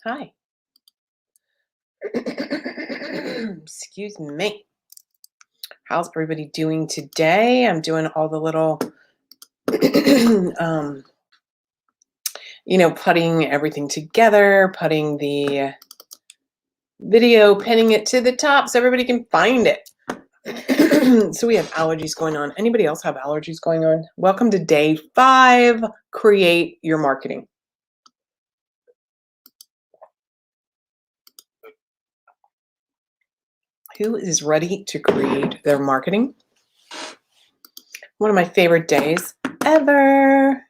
Hi. Excuse me. How's everybody doing today? I'm doing all the little, um, putting everything together, putting the video, pinning it to the top so everybody can find it. So we have allergies going on. Anybody else have allergies going on? Welcome to day 5, create your marketing. Who is ready to create their marketing? One of my favorite days ever.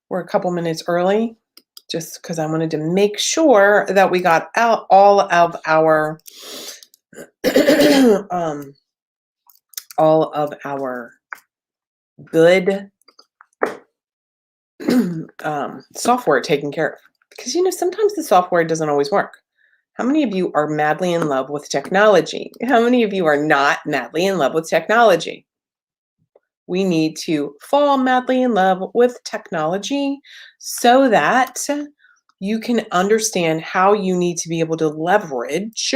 We're a couple minutes early just because I wanted to make sure that we got out all of our good software taken care of. Because sometimes the software doesn't always work. How many of you are madly in love with technology? How many of you are not madly in love with technology? We need to fall madly in love with technology so that you can understand how you need to be able to leverage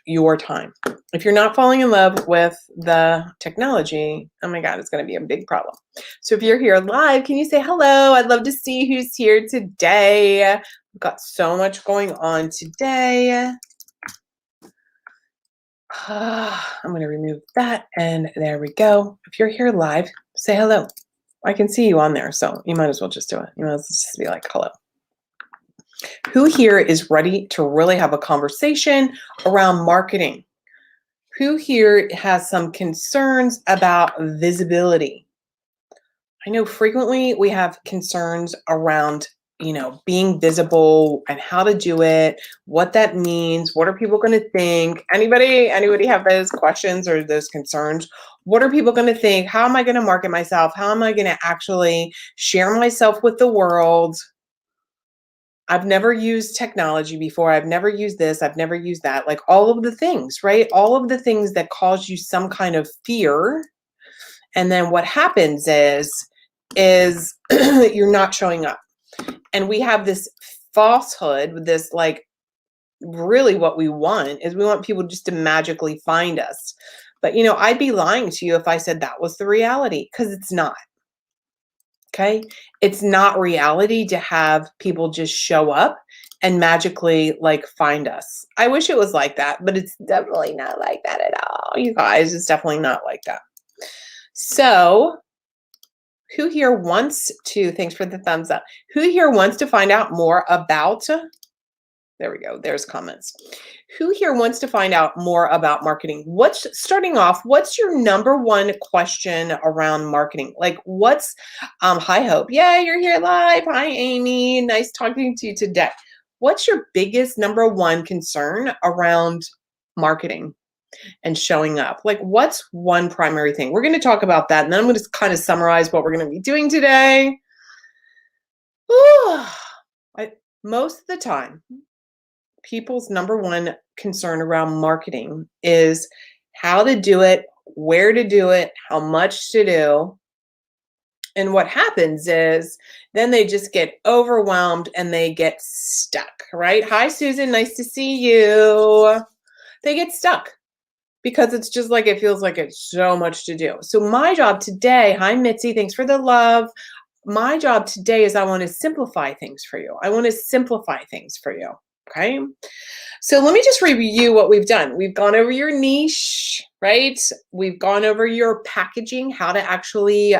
your time. If you're not falling in love with the technology, oh my God, it's going to be a big problem. So if you're here live, can you say hello? I'd love to see who's here today. We've got so much going on today. I'm going to remove that, and there we go. If you're here live, say hello. I can see you on there, so you might as well just do it. You might as well just be like, hello. Who here is ready to really have a conversation around marketing? Who here has some concerns about visibility? I know frequently we have concerns around being visible and how to do it, what that means, what are people going to think? Anybody have those questions or those concerns? What are people going to think? How am I going to market myself? How am I going to actually share myself with the world? I've never used technology before. I've never used this. I've never used that. Like all of the things, right? All of the things that cause you some kind of fear. And then what happens is you're not showing up. And we have this falsehood, this really what we want is we want people just to magically find us. But, I'd be lying to you if I said that was the reality, because it's not. Okay. It's not reality to have people just show up and magically find us. I wish it was like that, but it's definitely not like that at all. You guys, it's definitely not like that. So who here wants to, thanks for the thumbs up. Who here wants to find out more about, there we go, there's comments. Who here wants to find out more about marketing? Starting off, what's your number one question around marketing? What's, hi Hope, yeah, you're here live. Hi Amy, nice talking to you today. What's your biggest number one concern around marketing and showing up? What's one primary thing? We're going to talk about that, and then I'm going to kind of summarize what we're going to be doing today. Most of the time, people's number one concern around marketing is how to do it, where to do it, how much to do. And what happens is then they just get overwhelmed and they get stuck, right? Hi, Susan. Nice to see you. They get stuck because it's just it feels like it's so much to do. So my job today, hi Mitzi, thanks for the love. My job today is I want to simplify things for you. I want to simplify things for you. Okay. So let me just review what we've done. We've gone over your niche, right? We've gone over your packaging, how to actually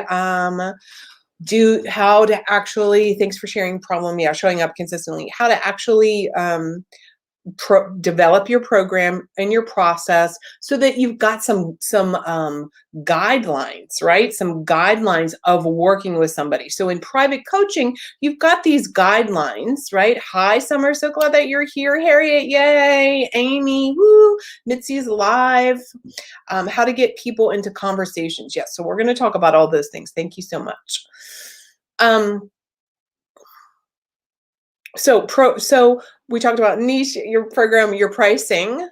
thanks for sharing problem. Yeah, showing up consistently, how to actually develop your program and your process so that you've got some guidelines, right? Some guidelines of working with somebody. So in private coaching, you've got these guidelines, right? Hi, Summer. So glad that you're here. Harriet, yay. Amy, woo. Mitzi's live. How to get people into conversations. Yes. So we're going to talk about all those things. Thank you so much. So we talked about niche, your program, your pricing,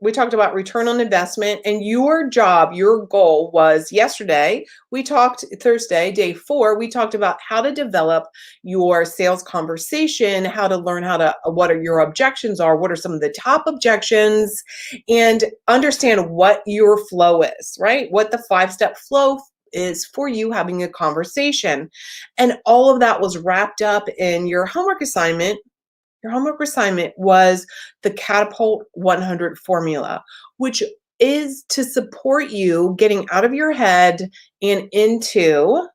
we talked about return on investment, and your job, your goal was yesterday. We talked Thursday, day 4, we talked about how to develop your sales conversation, how to learn what are your objections are, what are some of the top objections, and understand what your flow is, right? What the 5-step flow is for you having a conversation. And all of that was wrapped up in your homework assignment. Your homework assignment was the Catapult 100 formula, which is to support you getting out of your head and into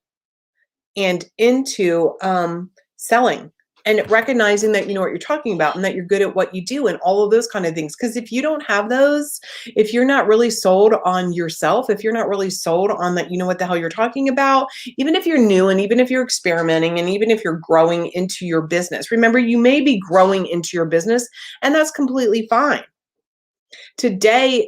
selling, and recognizing that you know what you're talking about and that you're good at what you do and all of those kind of things. Because if you don't have those, if you're not really sold on yourself, if you're not really sold on that, you know what the hell you're talking about, even if you're new and even if you're experimenting and even if you're growing into your business, remember, you may be growing into your business, and that's completely fine. Today,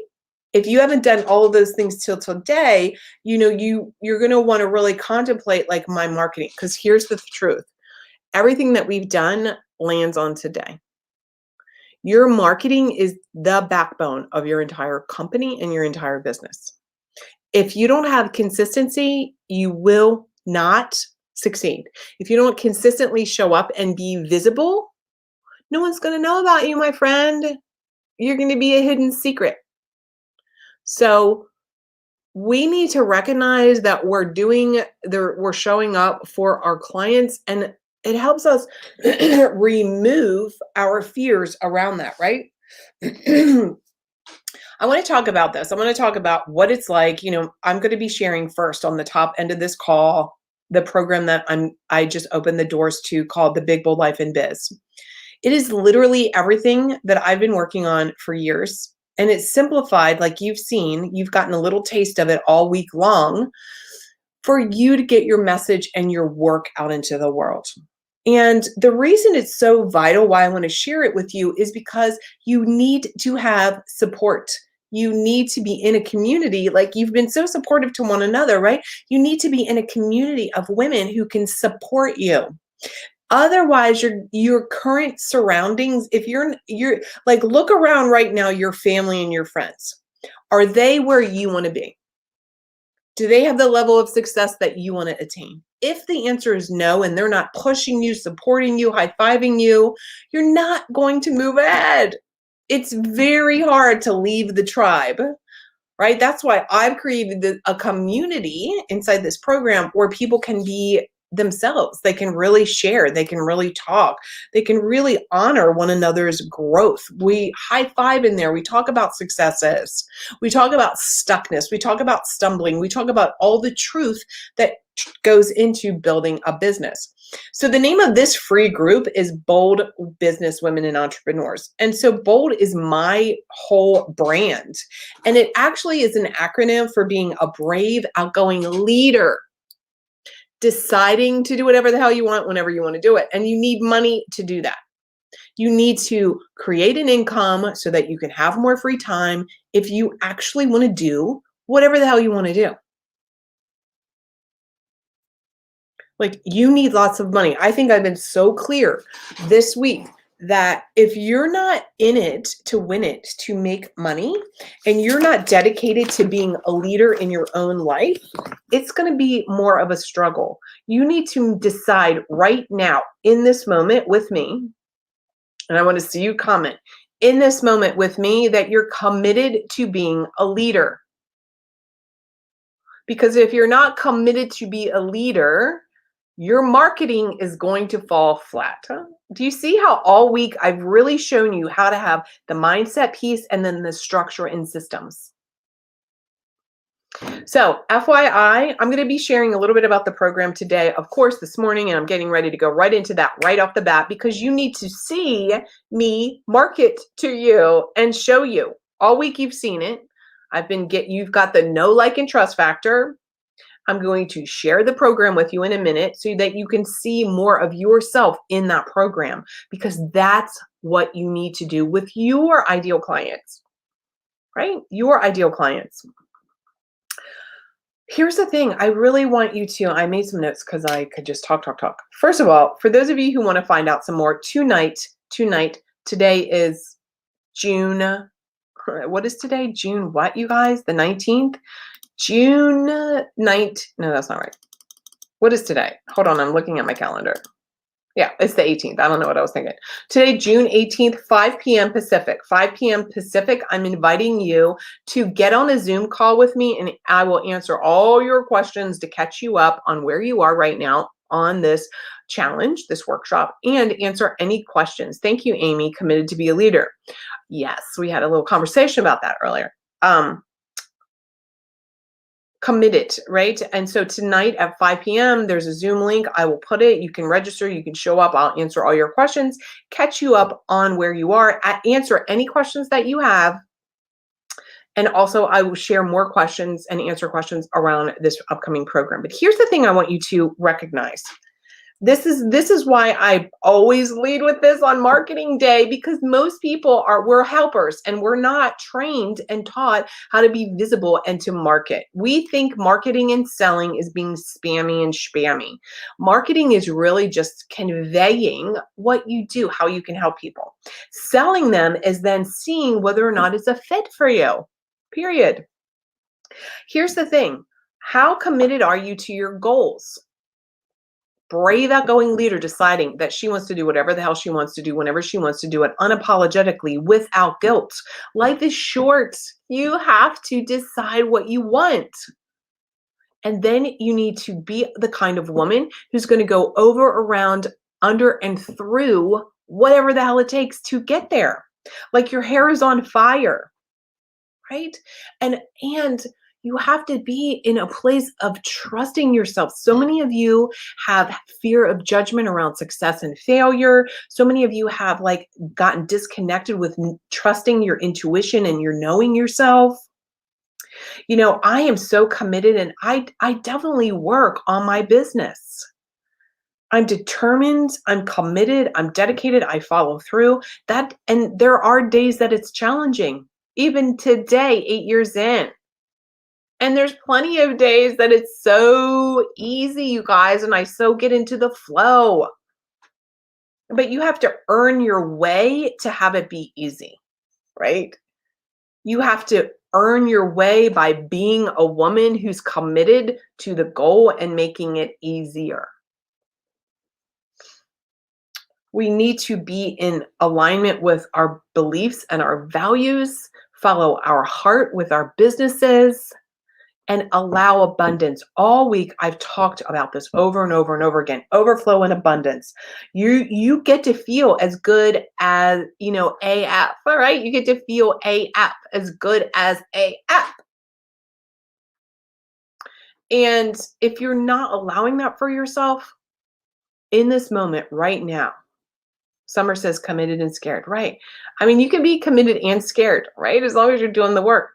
if you haven't done all of those things till today, you know, you're going to want to really contemplate like my marketing, because here's the truth. Everything that we've done lands on today. Your marketing is the backbone of your entire company and your entire business. If you don't have consistency, you will not succeed. If you don't consistently show up and be visible, no one's going to know about you, my friend. You're going to be a hidden secret. So we need to recognize that we're showing up for our clients, and it helps us remove our fears around that, right? I want to talk about this. I want to talk about what it's like. You know, I'm going to be sharing first on the top end of this call the program that I just opened the doors to, called the Big Bold Life in Biz. It is literally everything that I've been working on for years. And it's simplified, like you've seen. You've gotten a little taste of it all week long for you to get your message and your work out into the world. And the reason it's so vital, why I want to share it with you, is because you need to have support. You need to be in a community, like you've been so supportive to one another, right? You need to be in a community of women who can support you. Otherwise, your current surroundings, if you're like, look around right now, your family and your friends, are they where you want to be? Do they have the level of success that you want to attain? If the answer is no, and they're not pushing you, supporting you, high-fiving you, you're not going to move ahead. It's very hard to leave the tribe, right? That's why I've created a community inside this program where people can be themselves. They can really share. They can really talk. They can really honor one another's growth. We high five in there. We talk about successes. We talk about stuckness. We talk about stumbling. We talk about all the truth that goes into building a business. So the name of this free group is Bold Business Women and Entrepreneurs. And so Bold is my whole brand. And it actually is an acronym for being a brave, outgoing leader, deciding to do whatever the hell you want whenever you want to do it. And you need money to do that. You need to create an income so that you can have more free time if you actually want to do whatever the hell you want to do. Like, you need lots of money. I think I've been so clear this week that if you're not in it to win it, to make money, and you're not dedicated to being a leader in your own life, it's going to be more of a struggle. You need to decide right now, in this moment with me, and I want to see you comment, in this moment with me, that you're committed to being a leader. Because if you're not committed to be a leader, your marketing is going to fall flat. Do you see how all week I've really shown you how to have the mindset piece and then the structure and systems? So FYI, I'm going to be sharing a little bit about the program today, of course, this morning, and I'm getting ready to go right into that right off the bat, because you need to see me market to you and show you. All week you've seen it. You've got the know, like, and trust factor. I'm going to share the program with you in a minute so that you can see more of yourself in that program, because that's what you need to do with your ideal clients, right? Your ideal clients. Here's the thing. I really want you to, I made some notes because I could just talk. First of all, for those of you who want to find out some more, tonight, today is June what is today? June what, you guys? The 19th? June 9th. No, that's not right. What is today? Hold on, I'm looking at my calendar. Yeah, it's the 18th. I don't know what I was thinking. Today, June 18th, 5 p.m. Pacific. 5 p.m. Pacific, I'm inviting you to get on a Zoom call with me, and I will answer all your questions to catch you up on where you are right now on this challenge, this workshop, and answer any questions. Thank you, Amy, committed to be a leader. Yes, we had a little conversation about that earlier. Committed, right? And so tonight at 5 p.m., there's a Zoom link. I will put it. You can register. You can show up. I'll answer all your questions, catch you up on where you are, answer any questions that you have. And also, I will share more questions and answer questions around this upcoming program. But here's the thing I want you to recognize. This is why I always lead with this on marketing day, because most people we're helpers and we're not trained and taught how to be visible and to market. We think marketing and selling is being spammy and spammy. Marketing is really just conveying what you do, how you can help people. Selling them is then seeing whether or not it's a fit for you, period. Here's the thing. How committed are you to your goals? Brave, outgoing leader deciding that she wants to do whatever the hell she wants to do whenever she wants to do it unapologetically without guilt. Life is short. You have to decide what you want. And then you need to be the kind of woman who's going to go over, around, under, and through whatever the hell it takes to get there. Like your hair is on fire, right? And you have to be in a place of trusting yourself. So many of you have fear of judgment around success and failure. So many of you have gotten disconnected with trusting your intuition and your knowing yourself. You know, I am so committed, and I definitely work on my business. I'm determined, I'm committed, I'm dedicated, I follow through. And there are days that it's challenging. Even today, 8 years in. And there's plenty of days that it's so easy, you guys, and I so get into the flow. But you have to earn your way to have it be easy, right? You have to earn your way by being a woman who's committed to the goal and making it easier. We need to be in alignment with our beliefs and our values, follow our heart with our businesses, and allow abundance. All week, I've talked about this over and over and over again. Overflow and abundance. You get to feel as good as, AF, all right? You get to feel AF, as good as AF. And if you're not allowing that for yourself in this moment right now, Summer says committed and scared, right? I mean, you can be committed and scared, right? As long as you're doing the work.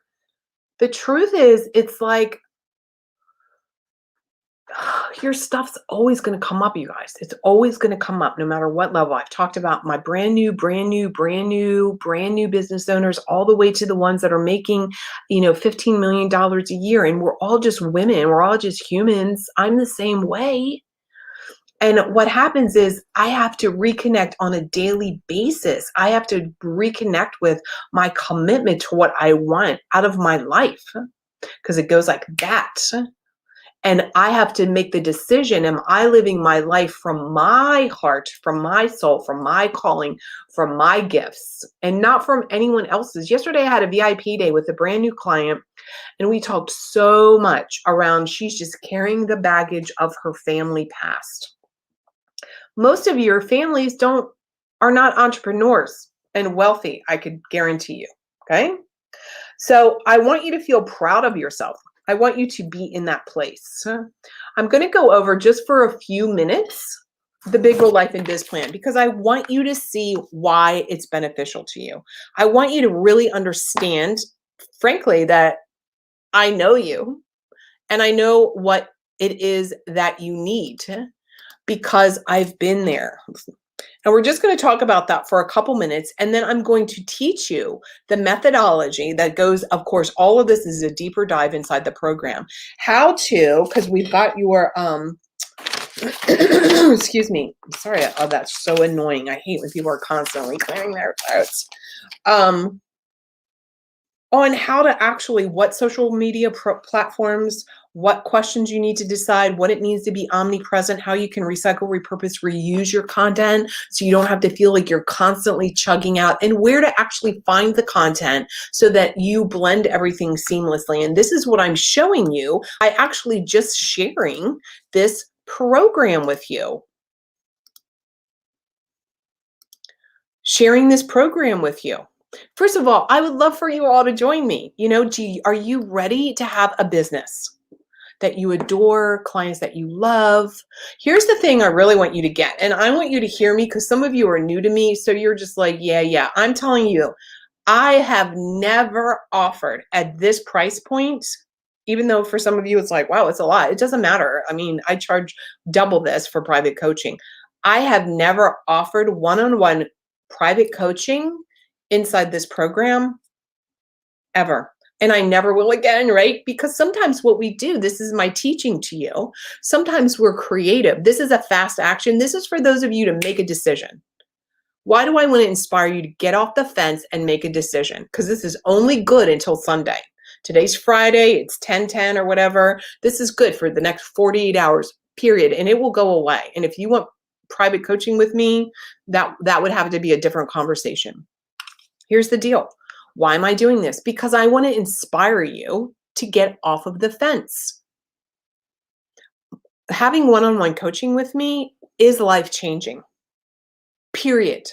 The truth is, it's like, your stuff's always going to come up, you guys. It's always going to come up no matter what level. I've talked about my brand new business owners, all the way to the ones that are making, $15 million a year. And we're all just women. We're all just humans. I'm the same way. And what happens is I have to reconnect on a daily basis. I have to reconnect with my commitment to what I want out of my life, because it goes like that. And I have to make the decision, am I living my life from my heart, from my soul, from my calling, from my gifts, and not from anyone else's? Yesterday, I had a VIP day with a brand new client, and we talked so much around she's just carrying the baggage of her family past. Most of your families are not entrepreneurs and wealthy, I could guarantee you, okay? So I want you to feel proud of yourself. I want you to be in that place. I'm going to go over just for a few minutes the Big Bold Life and Biz Plan, because I want you to see why it's beneficial to you. I want you to really understand, frankly, that I know you and I know what it is that you need, because I've been there. And we're just going to talk about that for a couple minutes. And then I'm going to teach you the methodology that goes, of course, all of this is a deeper dive inside the program. How to, because we've got your, excuse me. Sorry, oh, that's so annoying. I hate when people are constantly clearing their throats. on how to actually what social media platforms, what questions you need to decide, what it means to be omnipresent, how you can recycle, repurpose, reuse your content so you don't have to feel like you're constantly chugging out, and where to actually find the content so that you blend everything seamlessly. And this is what I'm showing you. I actually just sharing this program with you. Sharing this program with you. First of all, I would love for you all to join me. Are you ready to have a business that you adore, clients that you love? Here's the thing I really want you to get, and I want you to hear me because some of you are new to me, so you're just like, yeah. I'm telling you, I have never offered at this price point, even though for some of you it's like, wow, it's a lot. It doesn't matter. I mean, I charge double this for private coaching. I have never offered one-on-one private coaching inside this program ever. And I never will again, right? Because sometimes what we do, this is my teaching to you. Sometimes we're creative. This is a fast action. This is for those of you to make a decision. Why do I want to inspire you to get off the fence and make a decision? Because this is only good until Sunday. Today's Friday, it's 10:10 or whatever. This is good for the next 48 hours, period. And it will go away. And if you want private coaching with me, that would have to be a different conversation. Here's the deal. Why am I doing this? Because I want to inspire you to get off of the fence. Having one-on-one coaching with me is life-changing. Period.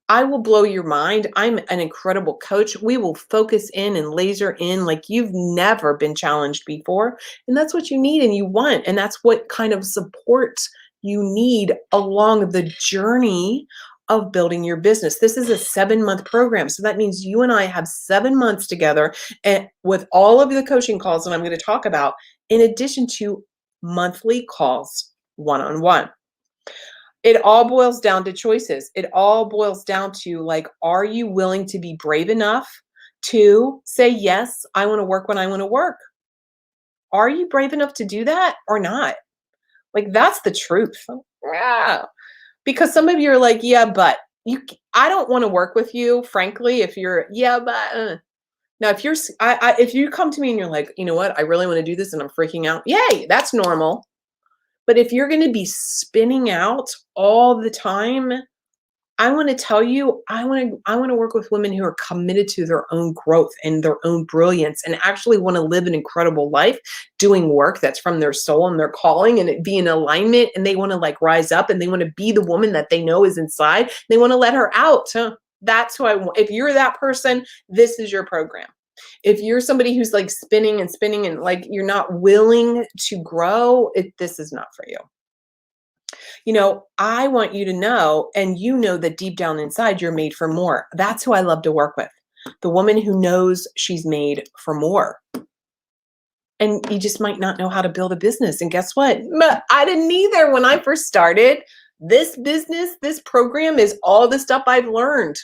I will blow your mind. I'm an incredible coach. We will focus in and laser in like you've never been challenged before. And that's what you need and you want. And that's what kind of support you need along the journey of building your business. This is a 7-month program. So that means you and I have 7 months together, and with all of the coaching calls that I'm going to talk about, in addition to monthly calls one-on-one. It all boils down to choices. It all boils down to like, are you willing to be brave enough to say, yes, I want to work when I want to work? Are you brave enough to do that or not? Like, that's the truth. Yeah. Because some of you are like, yeah, but I don't want to work with you, frankly, if you're, yeah, but now if if you come to me and you're like, you know what, I really want to do this and I'm freaking out. Yay, that's normal. But if you're going to be spinning out all the time, I want to tell you, I want to work with women who are committed to their own growth and their own brilliance and actually want to live an incredible life doing work that's from their soul and their calling, and it be in alignment, and they want to like rise up and they want to be the woman that they know is inside. They want to let her out. That's who I want. If you're that person, this is your program. If you're somebody who's like spinning and like you're not willing to grow, this is not for you. I want you to know, and that deep down inside, you're made for more. That's who I love to work with. The woman who knows she's made for more. And you just might not know how to build a business. And guess what? I didn't either when I first started. This business, this program is all the stuff I've learned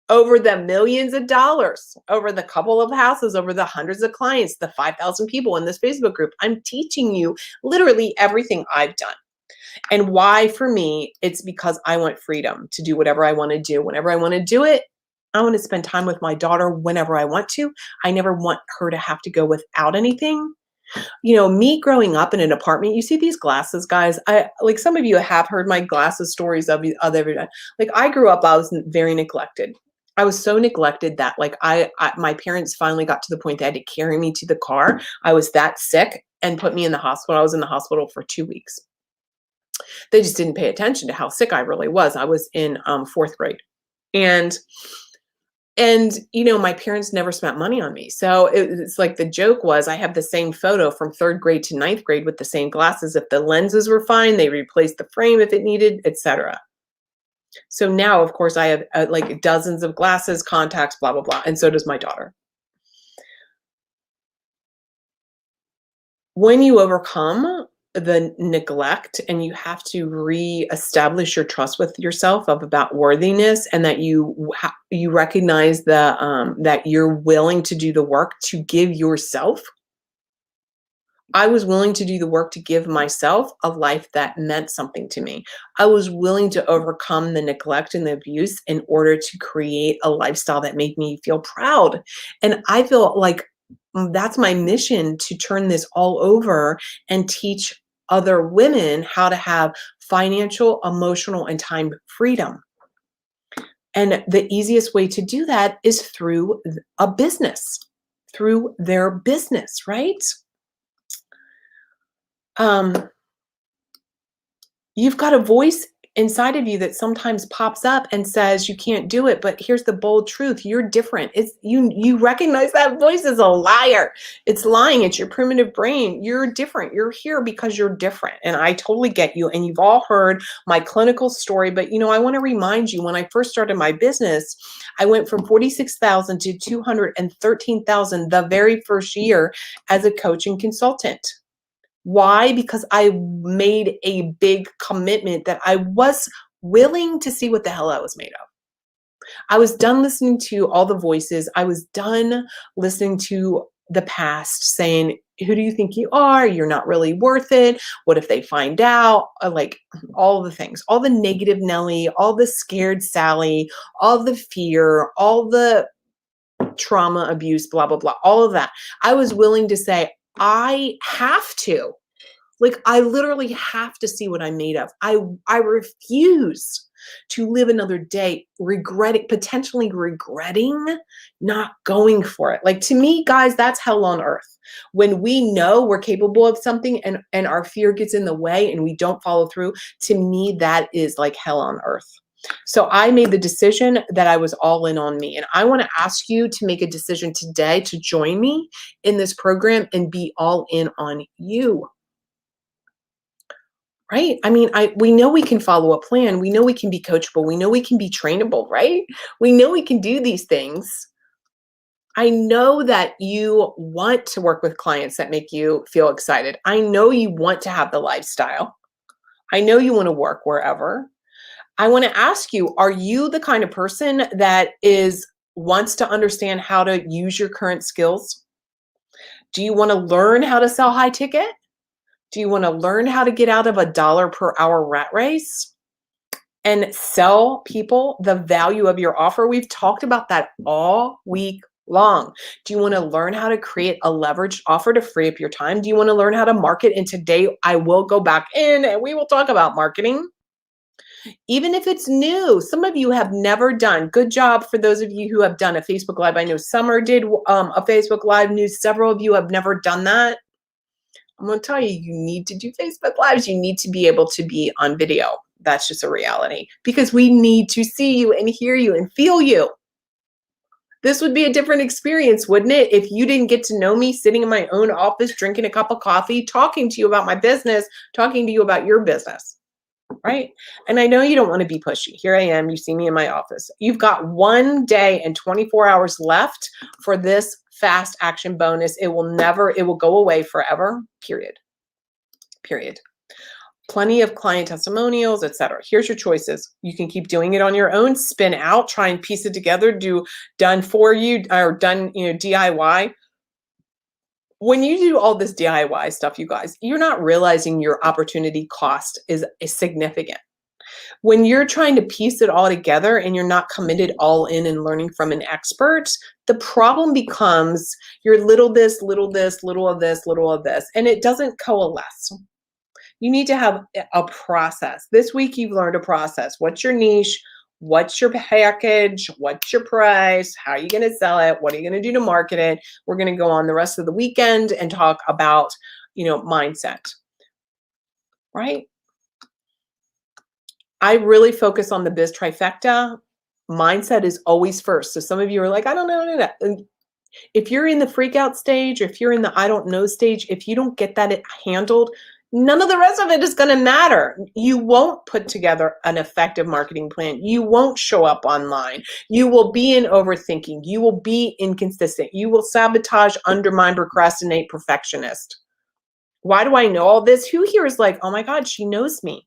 over the millions of dollars, over the couple of houses, over the hundreds of clients, the 5,000 people in this Facebook group. I'm teaching you literally everything I've done. And why for me, it's because I want freedom to do whatever I want to do. Whenever I want to do it, I want to spend time with my daughter whenever I want to. I never want her to have to go without anything. Me growing up in an apartment, you see these glasses, guys. Like some of you have heard my glasses stories of other. Like I grew up, I was very neglected. I was so neglected that like my parents finally got to the point they had to carry me to the car. I was that sick and put me in the hospital. I was in the hospital for 2 weeks. They just didn't pay attention to how sick I really was. I was in 4th grade. And my parents never spent money on me. So it's like the joke was I have the same photo from 3rd grade to 9th grade with the same glasses. If the lenses were fine, they replaced the frame if it needed, etc. So now, of course, I have like dozens of glasses, contacts, blah, blah, blah. And so does my daughter. When you overcome the neglect and you have to reestablish your trust with yourself about worthiness, and that you recognize that you're willing to do the work to give yourself I was willing to do the work to give myself a life that meant something to me. I was willing to overcome the neglect and the abuse in order to create a lifestyle that made me feel proud. And I feel like that's my mission, to turn this all over and teach other women how to have financial, emotional, and time freedom. And the easiest way to do that is through a business, through their business, right? Um, You've got a voice inside of you that sometimes pops up and says you can't do it, but here's the bold truth: you're different. It's you recognize that voice is a liar. It's lying. It's your primitive brain. You're different. You're here because you're different. And I totally get you. And you've all heard my clinical story, but I want to remind you, when I first started my business, I went from 46,000 to 213,000 the very first year as a coach and consultant. Why? Because I made a big commitment that I was willing to see what the hell I was made of. I was done listening to all the voices. I was done listening to the past saying, who do you think you are? You're not really worth it. What if they find out? Like all the things, all the negative Nelly, all the scared Sally, all the fear, all the trauma, abuse, blah, blah, blah, all of that. I was willing to say, I have to. Like, I literally have to see what I'm made of. I refuse to live another day potentially regretting not going for it. Like, to me, guys, that's hell on earth. When we know we're capable of something and our fear gets in the way and we don't follow through, to me, that is like hell on earth. So I made the decision that I was all in on me. And I want to ask you to make a decision today to join me in this program and be all in on you. Right? I mean, we know we can follow a plan. We know we can be coachable. We know we can be trainable, right? We know we can do these things. I know that you want to work with clients that make you feel excited. I know you want to have the lifestyle. I know you want to work wherever. I want to ask you, are you the kind of person that wants to understand how to use your current skills? Do you want to learn how to sell high ticket? Do you want to learn how to get out of a dollar per hour rat race and sell people the value of your offer? We've talked about that all week long. Do you want to learn how to create a leveraged offer to free up your time? Do you want to learn how to market? And today I will go back in and we will talk about marketing. Even if it's new, some of you have never done. Good job for those of you who have done a Facebook Live. I know Summer did a Facebook Live news. Several of you have never done that. I'm going to tell you, you need to do Facebook Lives. You need to be able to be on video. That's just a reality, because we need to see you and hear you and feel you. This would be a different experience, wouldn't it? If you didn't get to know me sitting in my own office, drinking a cup of coffee, talking to you about my business, talking to you about your business, right? And I know you don't want to be pushy. Here I am. You see me in my office. You've got 1 day and 24 hours left for this fast action bonus. It will go away forever, period. Plenty of client testimonials, etc. Here's your choices. You can keep doing it on your own, spin out, try and piece it together, do done for you or done, DIY. When you do all this DIY stuff, you guys, you're not realizing your opportunity cost is significant. When you're trying to piece it all together and you're not committed all in and learning from an expert, the problem becomes you're little this, little this, little of this, little of this, and it doesn't coalesce. You need to have a process. This week you've learned a process. What's your niche? What's your package? What's your price? How are you going to sell it? What are you going to do to market it? We're going to go on the rest of the weekend and talk about, mindset, right? I really focus on the biz trifecta. Mindset is always first. So some of you are like, I don't know. If you're in the freak out stage, if you're in the I don't know stage, if you don't get that handled, none of the rest of it is going to matter. You won't put together an effective marketing plan. You won't show up online. You will be in overthinking. You will be inconsistent. You will sabotage, undermine, procrastinate, perfectionist. Why do I know all this? Who here is like, oh my God, she knows me?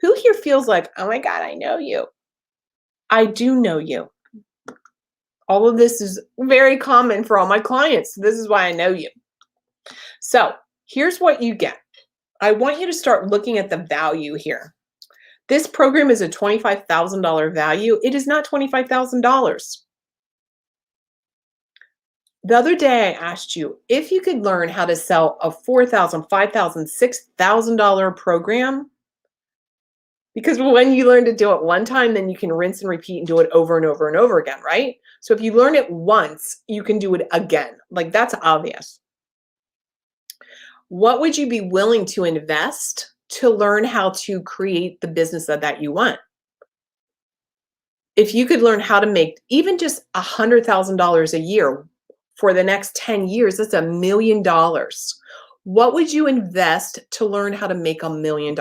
Who here feels like, oh my God, I know you? I do know you. All of this is very common for all my clients. This is why I know you. So Here's what you get. I want you to start looking at the value here. This program is a $25,000 value. It is not $25,000. The other day I asked you if you could learn how to sell a $4,000, $5,000, $6,000 program, because when you learn to do it one time, then you can rinse and repeat and do it over and over and over again, right? So if you learn it once, you can do it again. Like, that's obvious. What would you be willing to invest to learn how to create the business that you want? If you could learn how to make even just $100,000 a year for the next 10 years, that's $1 million. What would you invest to learn how to make $1 million?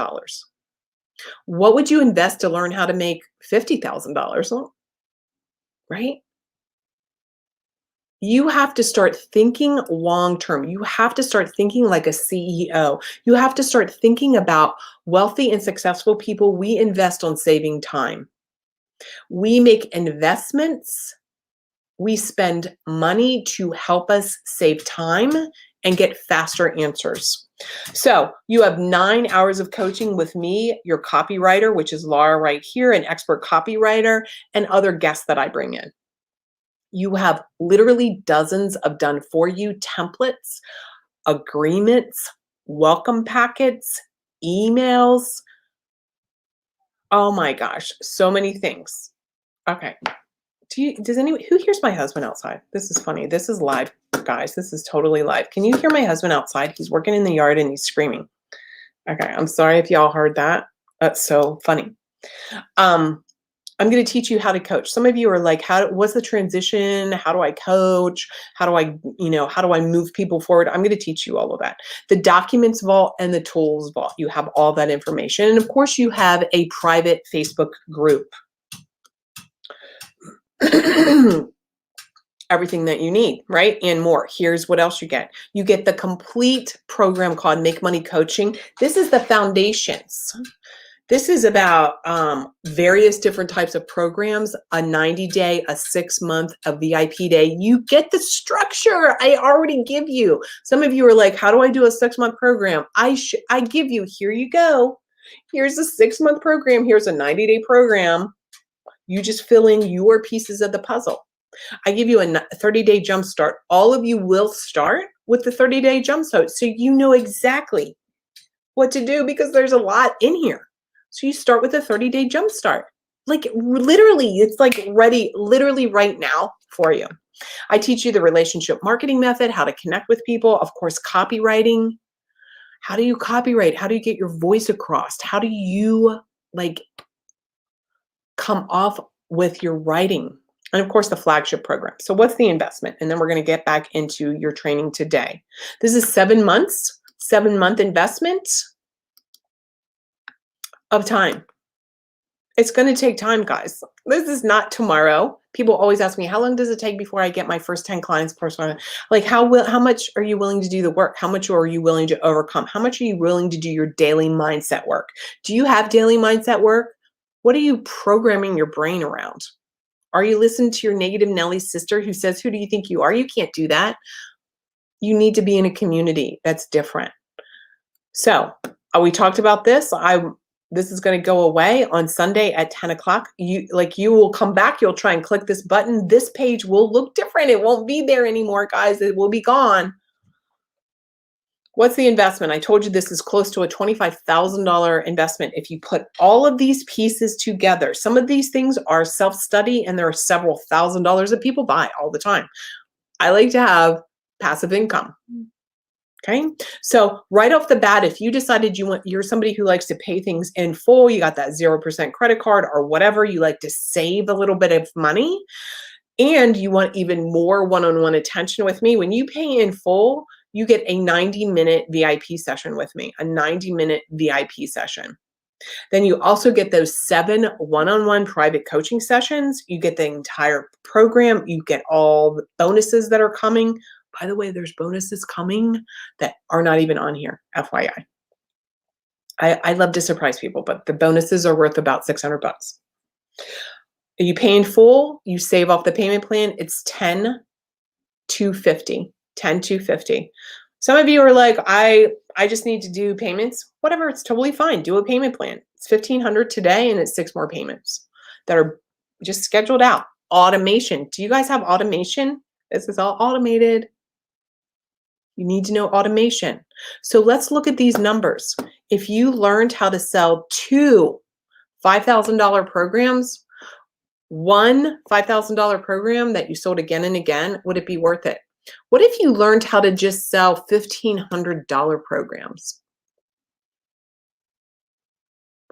What would you invest to learn how to make $50,000? Right? You have to start thinking long term. You have to start thinking like a CEO. You have to start thinking about wealthy and successful people. We invest on saving time. We make investments. We spend money to help us save time and get faster answers. So you have 9 hours of coaching with me, your copywriter, which is Laura right here, an expert copywriter, and other guests that I bring in. You have literally dozens of done for you templates, agreements, welcome packets, emails. Oh my gosh, so many things. Okay. Does anyone, who hears my husband outside? This is funny. This is live, guys. This is totally live. Can you hear my husband outside? He's working in the yard and he's screaming. Okay. I'm sorry if y'all heard that. That's so funny. I'm going to teach you how to coach. Some of you are like, what's the transition? How do I coach? How do I move people forward? I'm going to teach you all of that. The documents vault and the tools vault. You have all that information. And of course you have a private Facebook group. Everything that you need, right? And more. Here's what else you get. You get the complete program called Make Money Coaching. This is the foundations. This is about various different types of programs, a 90-day, a 6-month, a VIP day. You get the structure I already give you. Some of you are like, how do I do a 6-month program? I give you, here you go. Here's a 6-month program. Here's a 90-day program. You just fill in your pieces of the puzzle. I give you a 30-day jump start. All of you will start with the 30-day jump start, so you know exactly what to do, because there's a lot in here. So you start with a 30-day jump start. Like, literally, it's like ready literally right now for you. I teach you the relationship marketing method, how to connect with people, of course, copywriting. How do you copyright? How do you get your voice across? How do you come off with your writing? And of course, the flagship program. So what's the investment? And then we're going to get back into your training today. This is 7 months, 7-month investment of time. It's going to take time, guys. This is not tomorrow. People always ask me, how long does it take before I get my first 10 clients per month? Like, how much are you willing to do the work? How much are you willing to overcome? How much are you willing to do your daily mindset work? Do you have daily mindset work? What are you programming your brain around? Are you listening to your negative Nelly sister who says, who do you think you are? You can't do that. You need to be in a community that's different. So we talked about this. This is going to go away on Sunday at 10 o'clock. You will come back. You'll try and click this button. This page will look different. It won't be there anymore, guys. It will be gone. What's the investment? I told you this is close to a $25,000 investment. If you put all of these pieces together, some of these things are self-study, and there are several $1,000s that people buy all the time. I like to have passive income. Okay. So right off the bat, if you decided you're somebody who likes to pay things in full, you got that 0% credit card or whatever, you like to save a little bit of money, and you want even more one-on-one attention with me, when you pay in full, you get a 90-minute VIP session with me, a 90-minute VIP session. Then you also get those 7 one-on-one private coaching sessions. You get the entire program. You get all the bonuses that are coming. By the way, there's bonuses coming that are not even on here, FYI. I love to surprise people, but the bonuses are worth about $600. You pay in full, you save off the payment plan. It's $10,250. $10,250. Some of you are like, I just need to do payments. Whatever, it's totally fine. Do a payment plan. It's 1,500 today and it's 6 more payments that are just scheduled out. Automation. Do you guys have automation? This is all automated. You need to know automation. So let's look at these numbers. If you learned how to sell 2 $5,000 programs, one $5,000 program that you sold again and again, would it be worth it? What if you learned how to just sell $1,500 programs?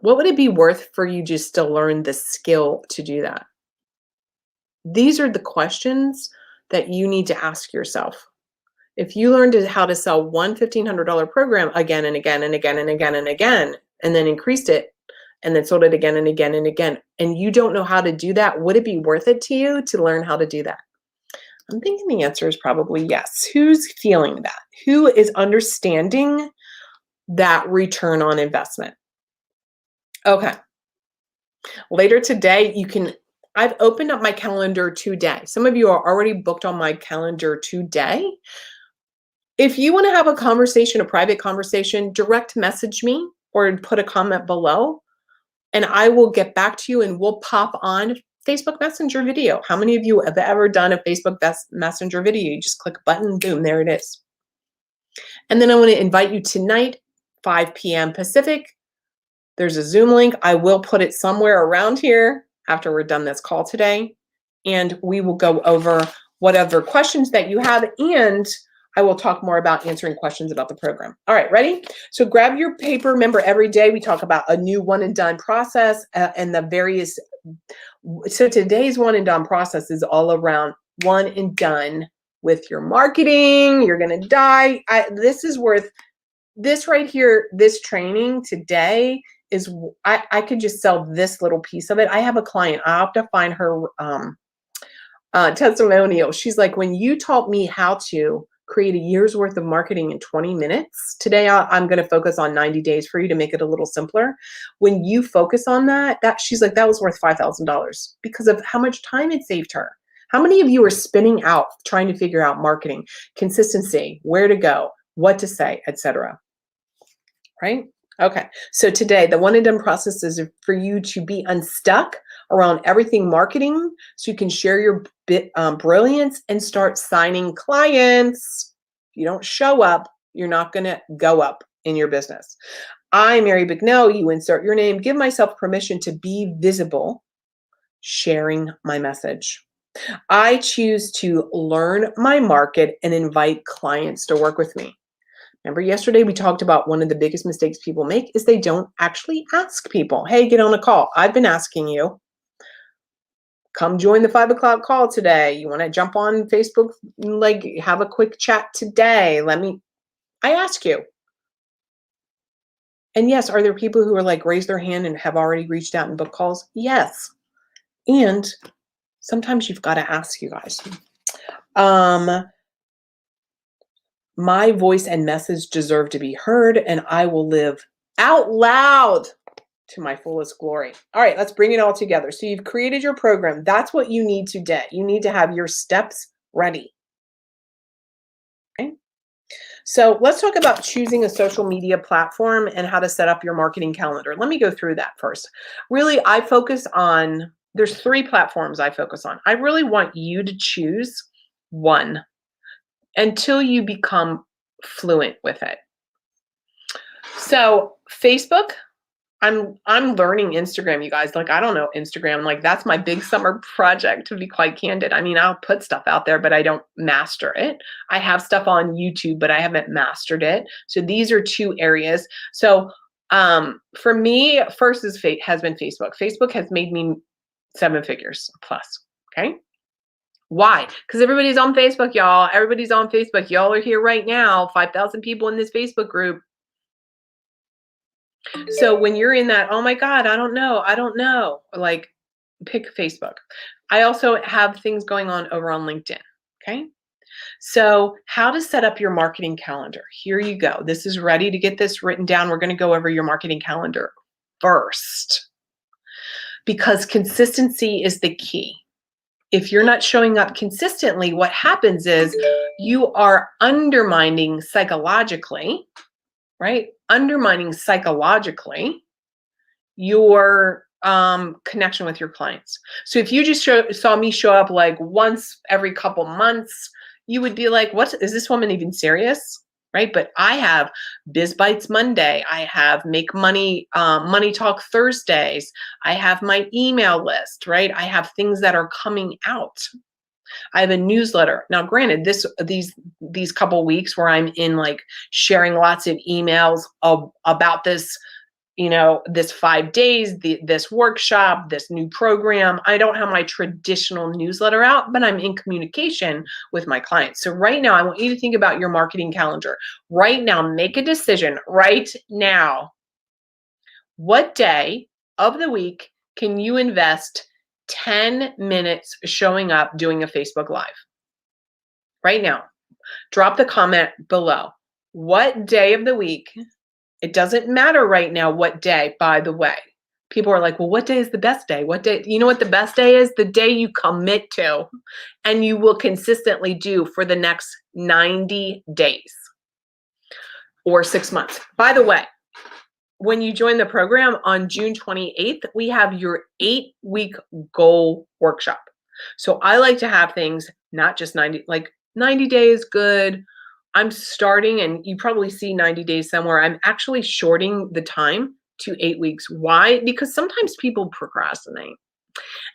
What would it be worth for you just to learn the skill to do that? These are the questions that you need to ask yourself. If you learned how to sell one $1,500 program again and again and again and again and again, and then increased it, and then sold it again and again and again, and you don't know how to do that, would it be worth it to you to learn how to do that? I'm thinking the answer is probably yes. Who's feeling that? Who is understanding that return on investment? Okay. Later today, I've opened up my calendar today. Some of you are already booked on my calendar today. If you want to have a conversation, a private conversation, direct message me or put a comment below, and I will get back to you and we'll pop on Facebook Messenger video. How many of you have ever done a Facebook Messenger video? You just click a button, boom, there it is. And then I want to invite you tonight, 5 p.m. Pacific. There's a Zoom link. I will put it somewhere around here after we're done this call today. And we will go over whatever questions that you have, and I will talk more about answering questions about the program. All right, ready? So grab your paper. Remember, every day we talk about a new one and done process and the various. So today's one and done process is all around one and done with your marketing. You're going to die. This is worth this right here. This training today is, I could just sell this little piece of it. I have a client. I have to find her testimonial. She's like, when you taught me how to create a year's worth of marketing in 20 minutes, today I'm going to focus on 90 days for you to make it a little simpler. When you focus on that she's like, that was worth $5,000 because of how much time it saved her. How many of you are spinning out trying to figure out marketing, consistency, where to go, what to say, etc.? Right? Okay, so today the one and done process is for you to be unstuck around everything marketing so you can share your brilliance and start signing clients. If you don't show up, you're not going to go up in your business. I, Mary Bignell, you insert your name, give myself permission to be visible, sharing my message. I choose to learn my market and invite clients to work with me. Remember yesterday we talked about one of the biggest mistakes people make is they don't actually ask people, hey, get on a call. I've been asking you. Come join the 5 o'clock call today. You want to jump on Facebook, like have a quick chat today. I ask you. And yes, are there people who are like raise their hand and have already reached out and booked calls? Yes. And sometimes you've got to ask, you guys. My voice and message deserve to be heard, and I will live out loud to my fullest glory. All right, let's bring it all together. So you've created your program. That's what you need today. You need to have your steps ready. Okay. So let's talk about choosing a social media platform and how to set up your marketing calendar. Let me go through that first. Really, there's 3 platforms I focus on. I really want you to choose one until you become fluent with it. So Facebook, I'm learning Instagram, you guys. Like, I don't know Instagram. Like, that's my big summer project, to be quite candid. I mean, I'll put stuff out there, but I don't master it. I have stuff on YouTube, but I haven't mastered it. So these are 2 areas. So for me, first has been Facebook. Facebook has made me 7 figures plus, okay? Why? Because everybody's on Facebook, y'all. Everybody's on Facebook. Y'all are here right now. 5,000 people in this Facebook group. So when you're in that, oh my God, I don't know, like, pick Facebook. I also have things going on over on LinkedIn, okay? So how to set up your marketing calendar. Here you go. This is ready to get this written down. We're going to go over your marketing calendar first because consistency is the key. if you're not showing up consistently, what happens is you are undermining psychologically, right? Undermining psychologically your connection with your clients. So if you just saw me show up like once every couple months, you would be like, what is this woman even serious? Right? But I have Biz Bites Monday. I have Make Money, Money Talk Thursdays. I have my email list, right? I have things that are coming out. I have a newsletter. Now, granted, these couple weeks where I'm in like sharing lots of emails about this, this 5 days, this workshop, this new program. I don't have my traditional newsletter out, but I'm in communication with my clients. So right now, I want you to think about your marketing calendar. Right now, make a decision right now. What day of the week can you invest 10 minutes showing up doing a Facebook Live? Right now, drop the comment below. What day of the week? It doesn't matter right now what day, by the way. People are like, well, what day is the best day? What day? You know what the best day is? The day you commit to and you will consistently do for the next 90 days or 6 months. By the way, when you join the program on June 28th, we have your 8-week goal workshop. So I like to have things not just 90, like 90 days, good. I'm starting, and you probably see 90 days somewhere. I'm actually shorting the time to 8 weeks. Why? Because sometimes people procrastinate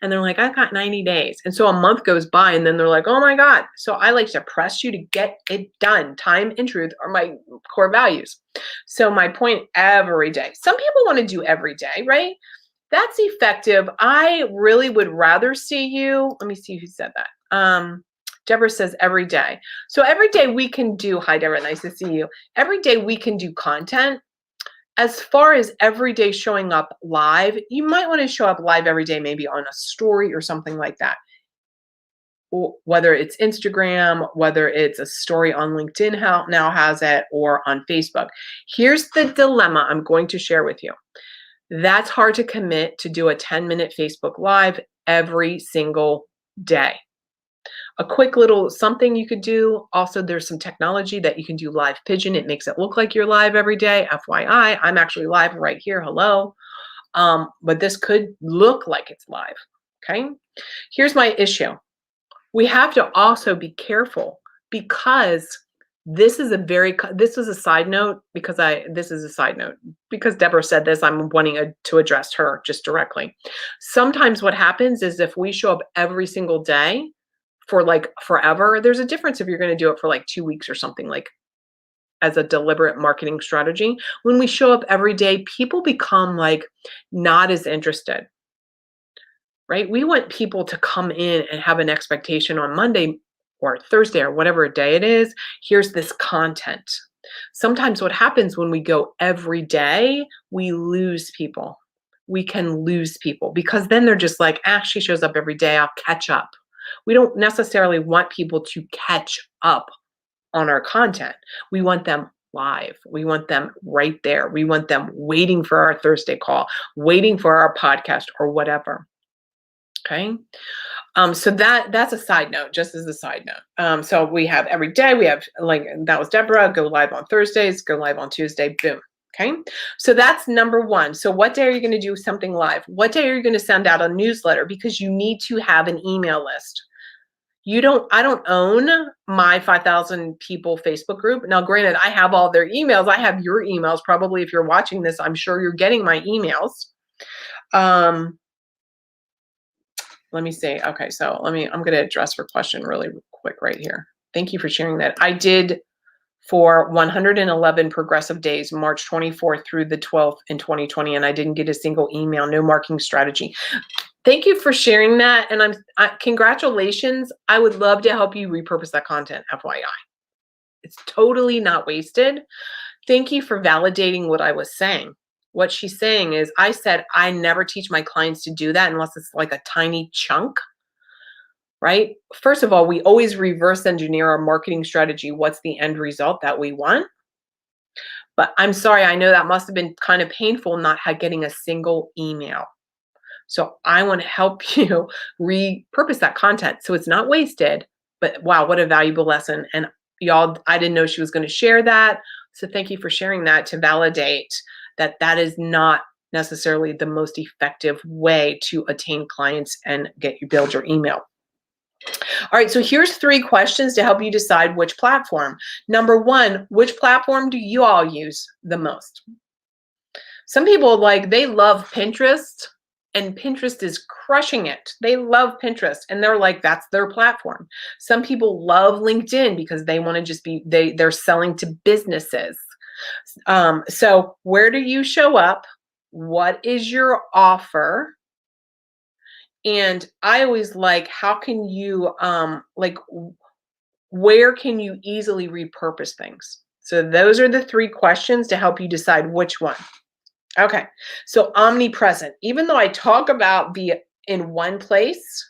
and they're like, I've got 90 days. And so a month goes by and then they're like, oh my God. So I like to press you to get it done. Time and truth are my core values. So my point, every day. Some people want to do every day, right? That's effective. I really would rather see you. Let me see who said that. Deborah says every day. So every day we can do, hi Deborah, nice to see you. Every day we can do content. As far as every day showing up live, you might want to show up live every day, maybe on a story or something like that. Whether it's Instagram, whether it's a story on LinkedIn now has it, or on Facebook. Here's the dilemma I'm going to share with you. That's hard to commit to do a 10-minute Facebook Live every single day. A quick little something you could do. Also, there's some technology that you can do live pigeon. It makes it look like you're live every day. FYI, I'm actually live right here. Hello. But this could look like it's live. Okay. Here's my issue. We have to also be careful because this is a side note because Deborah said this, I'm wanting to address her just directly. Sometimes what happens is if we show up every single day for like forever, there's a difference if you're going to do it for like 2 weeks or something, like as a deliberate marketing strategy. When we show up every day, people become like not as interested, right? We want people to come in and have an expectation on Monday or Thursday or whatever day it is. Here's this content. Sometimes what happens when we go every day, we lose people. We can lose people because then they're just like, she shows up every day, I'll catch up. We don't necessarily want people to catch up on our content. We want them live. We want them right there. We want them waiting for our Thursday call, waiting for our podcast or whatever. Okay. So that's a side note, just as a side note. So we have every day, we have like, that was Deborah, go live on Thursdays, go live on Tuesday, boom. Okay. So that's number one. So what day are you going to do something live? What day are you going to send out a newsletter? Because you need to have an email list. I don't own my 5,000 people Facebook group. Now, granted, I have all their emails. I have your emails. Probably if you're watching this, I'm sure you're getting my emails. Let me see. Okay, so I'm going to address her question really quick right here. Thank you for sharing that. I did for 111 progressive days, March 24th through the 12th in 2020, and I didn't get a single email, no marketing strategy. Thank you for sharing that, and congratulations. I would love to help you repurpose that content, FYI. It's totally not wasted. Thank you for validating what I was saying. What she's saying is, I said I never teach my clients to do that unless it's like a tiny chunk, right? First of all, we always reverse engineer our marketing strategy. What's the end result that we want? But I'm sorry, I know that must have been kind of painful not getting a single email. So I want to help you repurpose that content so it's not wasted. But wow, what a valuable lesson. And y'all, I didn't know she was going to share that. So thank you for sharing that to validate that that is not necessarily the most effective way to attain clients and get you build your email. All right, so here's 3 questions to help you decide which platform. Number 1, which platform do you all use the most? Some people they love Pinterest and Pinterest is crushing it. They love Pinterest and they're like, that's their platform. Some people love LinkedIn because they want to just be, they're selling to businesses. So where do you show up? What is your offer? And I always how can you, where can you easily repurpose things? So those are the 3 questions to help you decide which one. Okay, so omnipresent. Even though I talk about be in one place,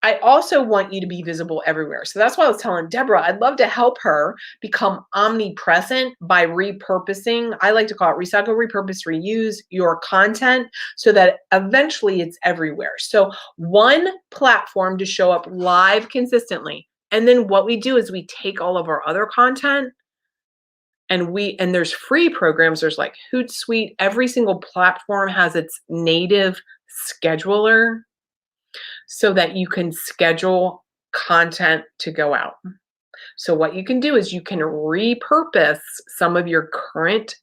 I also want you to be visible everywhere. So that's why I was telling Deborah, I'd love to help her become omnipresent by repurposing. I like to call it recycle, repurpose, reuse your content so that eventually it's everywhere. So one platform to show up live consistently. And then what we do is we take all of our other content and there's free programs. There's like Hootsuite. Every single platform has its native scheduler so that you can schedule content to go out. So what you can do is you can repurpose some of your current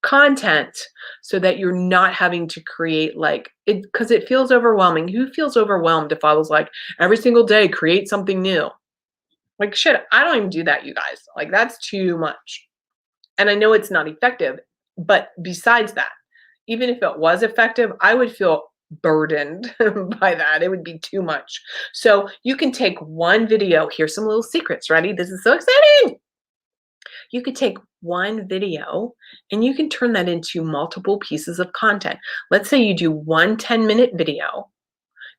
content so that you're not having to create it because it feels overwhelming. Who feels overwhelmed if I was like every single day create something new? Like shit, I don't even do that, you guys. Like that's too much. And I know it's not effective, but besides that, even if it was effective, I would feel burdened by that. It would be too much. So you can take one video. Here's some little secrets. Ready? This is so exciting. You could take one video and you can turn that into multiple pieces of content. Let's say you do one 10-minute video.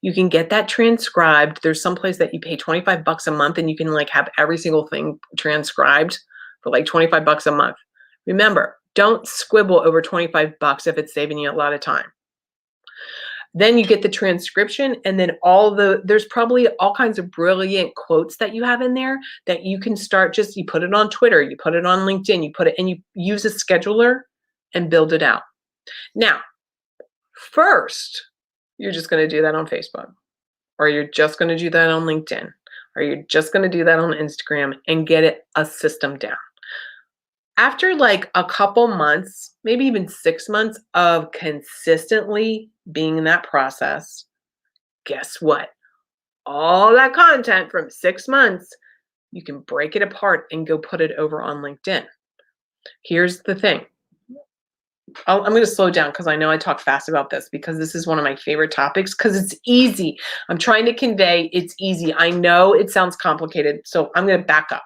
You can get that transcribed. There's some place that you pay $25 a month and you can have every single thing transcribed for $25 a month. Remember, don't squibble over $25 if it's saving you a lot of time. Then you get the transcription and then there's probably all kinds of brilliant quotes that you have in there that you can start you put it on Twitter, you put it on LinkedIn, you put it and you use a scheduler and build it out. Now, first, you're just going to do that on Facebook, or you're just going to do that on LinkedIn, or you're just going to do that on Instagram and get a system down. After a couple months, maybe even 6 months of consistently being in that process, guess what? All that content from 6 months, you can break it apart and go put it over on LinkedIn. Here's the thing. I'm going to slow down because I know I talk fast about this because this is one of my favorite topics because it's easy. I'm trying to convey it's easy. I know it sounds complicated, so I'm going to back up.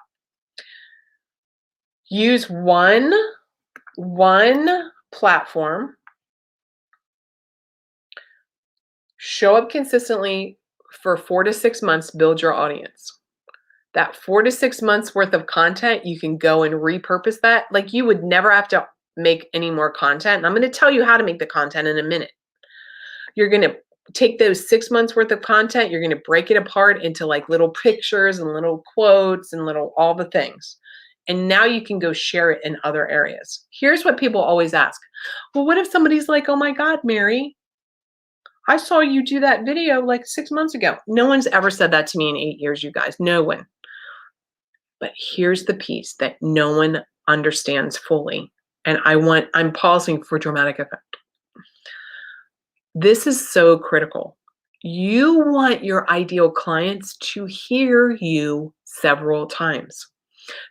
Use one platform. Show up consistently for 4 to 6 months, build your audience. That 4 to 6 months worth of content, you can go and repurpose that. You would never have to make any more content. And I'm going to tell you how to make the content in a minute. You're going to take those 6 months worth of content, you're going to break it apart into little pictures and little quotes and all the things. And now you can go share it in other areas. Here's what people always ask. Well, what if somebody's like, oh my God, Mary, I saw you do that video 6 months ago. No one's ever said that to me in 8 years, you guys. No one. But here's the piece that no one understands fully. And I'm pausing for dramatic effect. This is so critical. You want your ideal clients to hear you several times.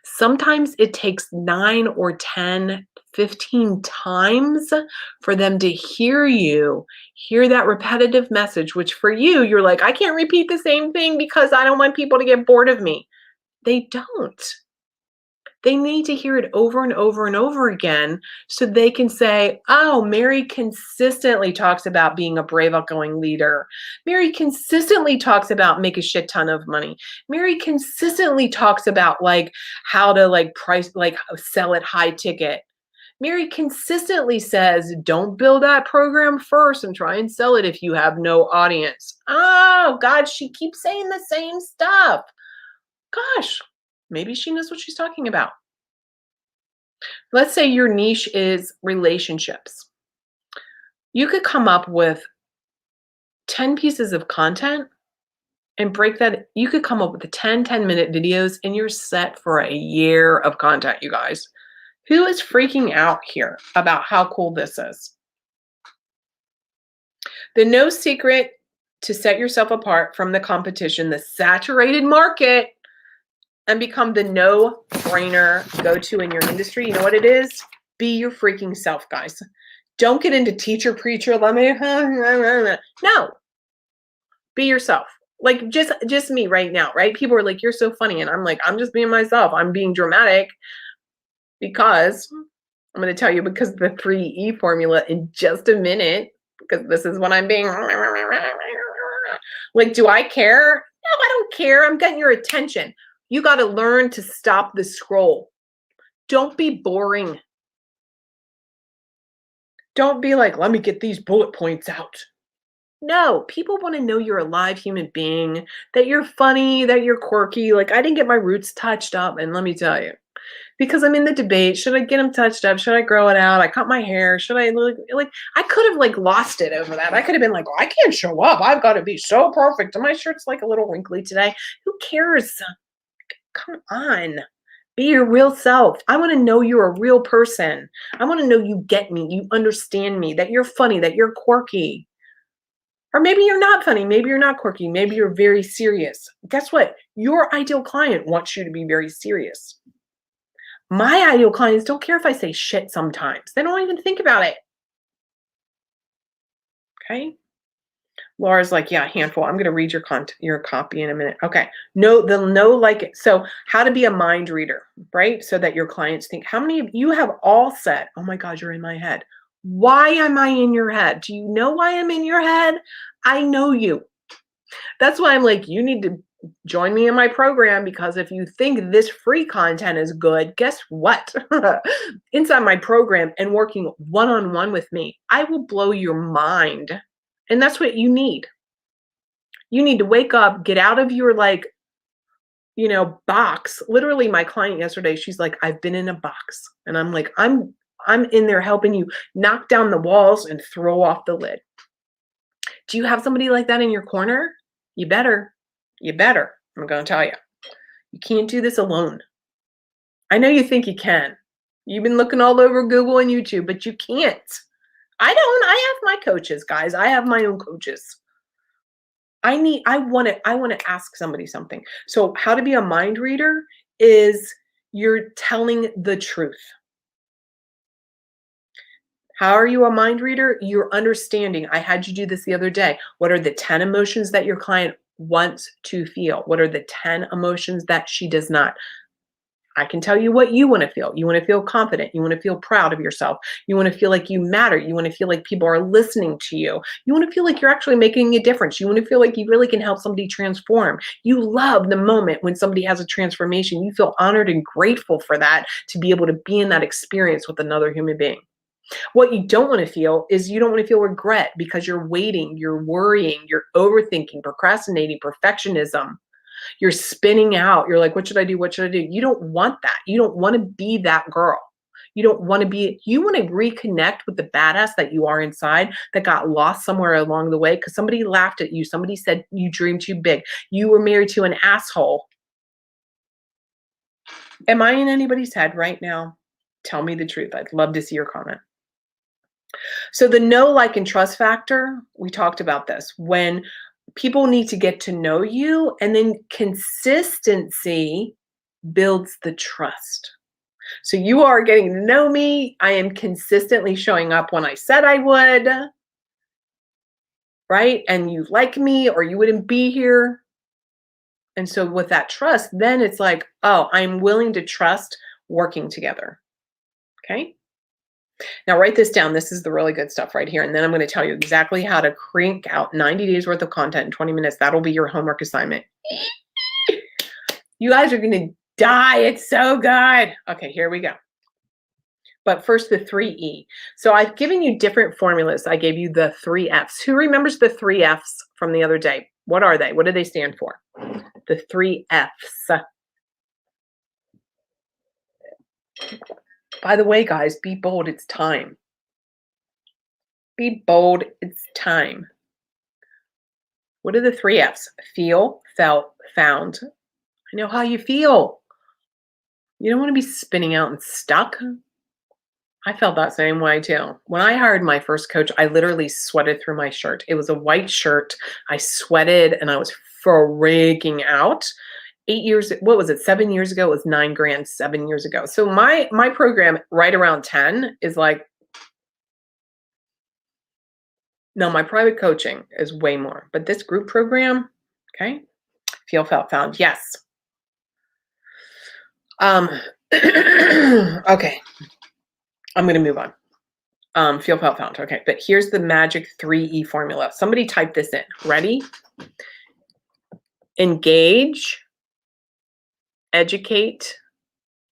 Sometimes it takes 9 or 10, 15 times for them to hear that repetitive message, which for you, you're like, I can't repeat the same thing because I don't want people to get bored of me. They don't. They need to hear it over and over and over again so they can say, oh, Mary consistently talks about being a brave, outgoing leader. Mary consistently talks about make a shit ton of money. Mary consistently talks about how to price, sell it high ticket. Mary consistently says, don't build that program first and try and sell it if you have no audience. Oh, God, she keeps saying the same stuff. Gosh, maybe she knows what she's talking about. Let's say your niche is relationships. You could come up with 10 pieces of content and break that. You could come up with the 10-minute videos and you're set for a year of content, you guys. Who is freaking out here about how cool this is? The no secret to set yourself apart from the competition, the saturated market, and become the no-brainer go-to in your industry. You know what it is? Be your freaking self, guys. Don't get into teacher, preacher, let me, no. Be yourself. Like just me right now, right? People are like, you're so funny. And I'm like, I'm just being myself. I'm being dramatic because I'm going to tell you because the 3E formula in just a minute, because this is when I'm being like, do I care? No, I don't care. I'm getting your attention. You got to learn to stop the scroll. Don't be boring. Don't be like, let me get these bullet points out. No, people want to know you're a live human being, that you're funny, that you're quirky. Like, I didn't get my roots touched up, and let me tell you, because I'm in the debate. Should I get them touched up? Should I grow it out? I cut my hair. Should I like I could have like lost it over that. I could have been like, oh, I can't show up. I've got to be so perfect. And my shirt's like a little wrinkly today. Who cares? Come on. Be your real self. I want to know you're a real person. I want to know you get me, you understand me, that you're funny, that you're quirky. Or maybe you're not funny, maybe you're not quirky, maybe you're very serious. Guess what? Your ideal client wants you to be very serious. My ideal clients don't care if I say shit sometimes. They don't even think about it. Okay? Laura's like, yeah, handful. I'm going to read your copy in a minute. Okay. No, they'll know like it. So how to be a mind reader, right? So that your clients think, how many of you have all said, oh my God, you're in my head. Why am I in your head? Do you know why I'm in your head? I know you. That's why I'm like, you need to join me in my program, because if you think this free content is good, guess what? Inside my program and working one-on-one with me, I will blow your mind. And that's what you need. You need to wake up, get out of your box. Literally, my client yesterday, she's like, I've been in a box. And I'm like, I'm in there helping you knock down the walls and throw off the lid. Do you have somebody like that in your corner? You better. You better. I'm going to tell you. You can't do this alone. I know you think you can. You've been looking all over Google and YouTube, but you can't. I don't. I have my coaches, guys. I have my own coaches. I want to ask somebody something. So how to be a mind reader is you're telling the truth. How are you a mind reader? You're understanding. I had you do this the other day. What are the 10 emotions that your client wants to feel? What are the 10 emotions that she does not? I can tell you what you want to feel. You want to feel confident. You want to feel proud of yourself. You want to feel like you matter. You want to feel like people are listening to you. You want to feel like you're actually making a difference. You want to feel like you really can help somebody transform. You love the moment when somebody has a transformation. You feel honored and grateful for that, to be able to be in that experience with another human being. What you don't want to feel is you don't want to feel regret, because you're waiting, you're worrying, you're overthinking, procrastinating, perfectionism. You're spinning out. You're like, what should I do? What should I do? You don't want that. You don't want to be that girl. You don't want to be, you want to reconnect with the badass that you are inside, that got lost somewhere along the way because somebody laughed at you. Somebody said you dream too big. You were married to an asshole. Am I in anybody's head right now? Tell me the truth. I'd love to see your comment. So the know, like, and trust factor, we talked about this. When people need to get to know you, and then consistency builds the trust. So you are getting to know me. I am consistently showing up when I said I would, right? And you like me or you wouldn't be here. And so with that trust, then it's like, oh, I'm willing to trust working together. Okay. Now write this down. This is the really good stuff right here. And then I'm going to tell you exactly how to crank out 90 days worth of content in 20 minutes. That'll be your homework assignment. You guys are going to die. It's so good. Okay, here we go. But first, the 3E. So I've given you different formulas. I gave you the 3Fs. Who remembers the 3Fs from the other day? What are they? What do they stand for? The 3Fs. By the way, guys, be bold. It's time. Be bold. It's time. What are the 3Fs? Feel, felt, found. I know how you feel. You don't want to be spinning out and stuck. I felt that same way too. When I hired my first coach, I literally sweated through my shirt. It was a white shirt. I sweated and I was freaking out. 8 years, what was it? 7 years ago, it was $9,000 7 years ago. So my program right around 10 is like, no, my private coaching is way more, but this group program, okay. Feel, felt, found. Yes. Okay. I'm going to move on. Feel, felt, found. Okay. But here's the magic 3E formula. Somebody type this in. Ready? Engage, educate,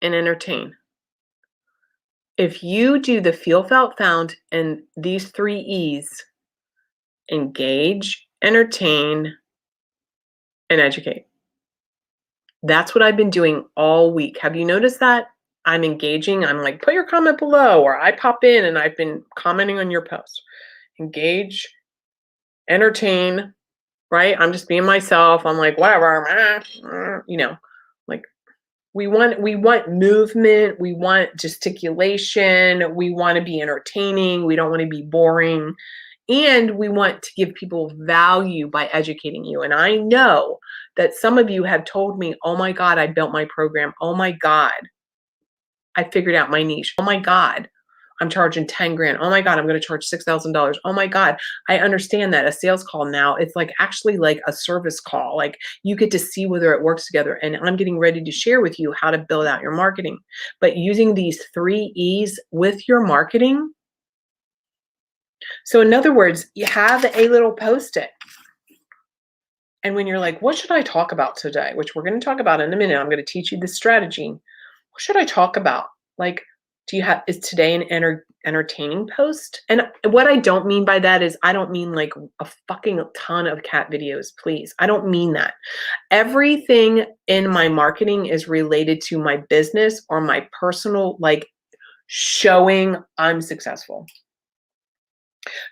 and entertain. If you do the feel, felt, found and these 3Es, engage, entertain, and educate. That's what I've been doing all week. Have you noticed that? I'm engaging. I'm like, put your comment below, or I pop in and I've been commenting on your post. Engage, entertain, right? I'm just being myself. I'm like, whatever, like we want movement. We want gesticulation. We want to be entertaining. We don't want to be boring. And we want to give people value by educating you. And I know that some of you have told me, oh my God, I built my program. Oh my God, I figured out my niche. Oh my God, I'm charging 10 grand. Oh my God, I'm going to charge $6,000. Oh my God, I understand that a sales call now, it's like actually like a service call. Like you get to see whether it works together. And I'm getting ready to share with you how to build out your marketing. But using these 3Es with your marketing. So in other words, you have a little Post-it. And when you're like, what should I talk about today? Which we're going to talk about in a minute. I'm going to teach you the strategy. What should I talk about? Like, is today an entertaining post? And what I don't mean by that is I don't mean like a fucking ton of cat videos, please. I don't mean that. Everything in my marketing is related to my business or my personal, like showing I'm successful.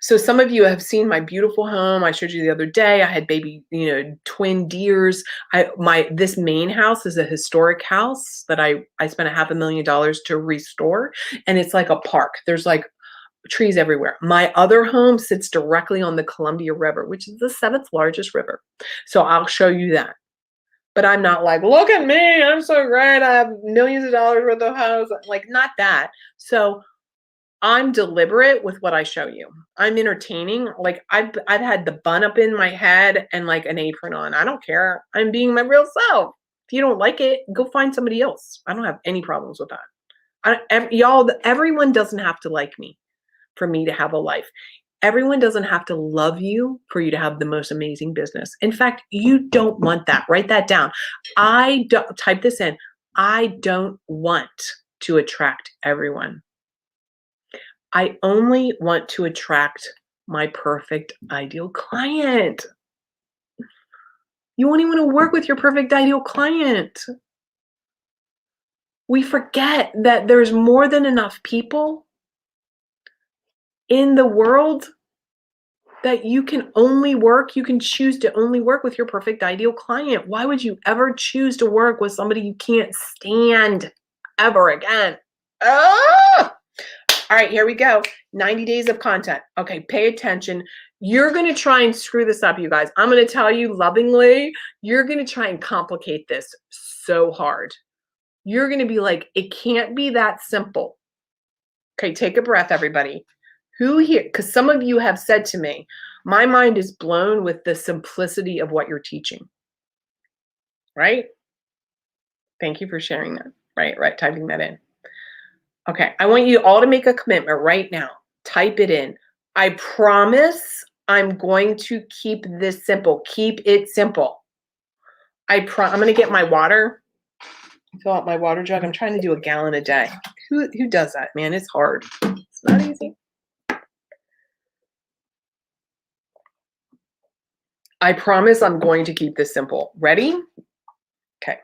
So some of you have seen my beautiful home. I showed you the other day. I had baby, twin deers. This main house is a historic house that I spent $500,000 to restore, and it's like a park. There's like trees everywhere. My other home sits directly on the Columbia River, which is the 7th largest river. So I'll show you that. But I'm not like, look at me, I'm so great. I have millions of dollars worth of house. Like, not that. So I'm deliberate with what I show you. I'm entertaining. Like I've had the bun up in my head and like an apron on. I don't care. I'm being my real self. If you don't like it, go find somebody else. I don't have any problems with that. Everyone doesn't have to like me for me to have a life. Everyone doesn't have to love you for you to have the most amazing business. In fact, you don't want that. Write that down. Type this in. I don't want to attract everyone. I only want to attract my perfect ideal client. You only want to work with your perfect ideal client. We forget that there's more than enough people in the world that you can choose to only work with your perfect ideal client. Why would you ever choose to work with somebody you can't stand ever again? Ah! All right, here we go. 90 days of content. Okay, pay attention. You're going to try and screw this up, you guys. I'm going to tell you lovingly, you're going to try and complicate this so hard. You're going to be like, it can't be that simple. Okay, take a breath, everybody. Who here, because some of you have said to me, my mind is blown with the simplicity of what you're teaching. Right? Thank you for sharing that. Right, typing that in. Okay, I want you all to make a commitment right now. Type it in. I promise I'm going to keep this simple. Keep it simple. I'm going to get my water. Fill out my water jug. I'm trying to do a gallon a day. Who does that, man? It's hard. It's not easy. I promise I'm going to keep this simple. Ready? Okay.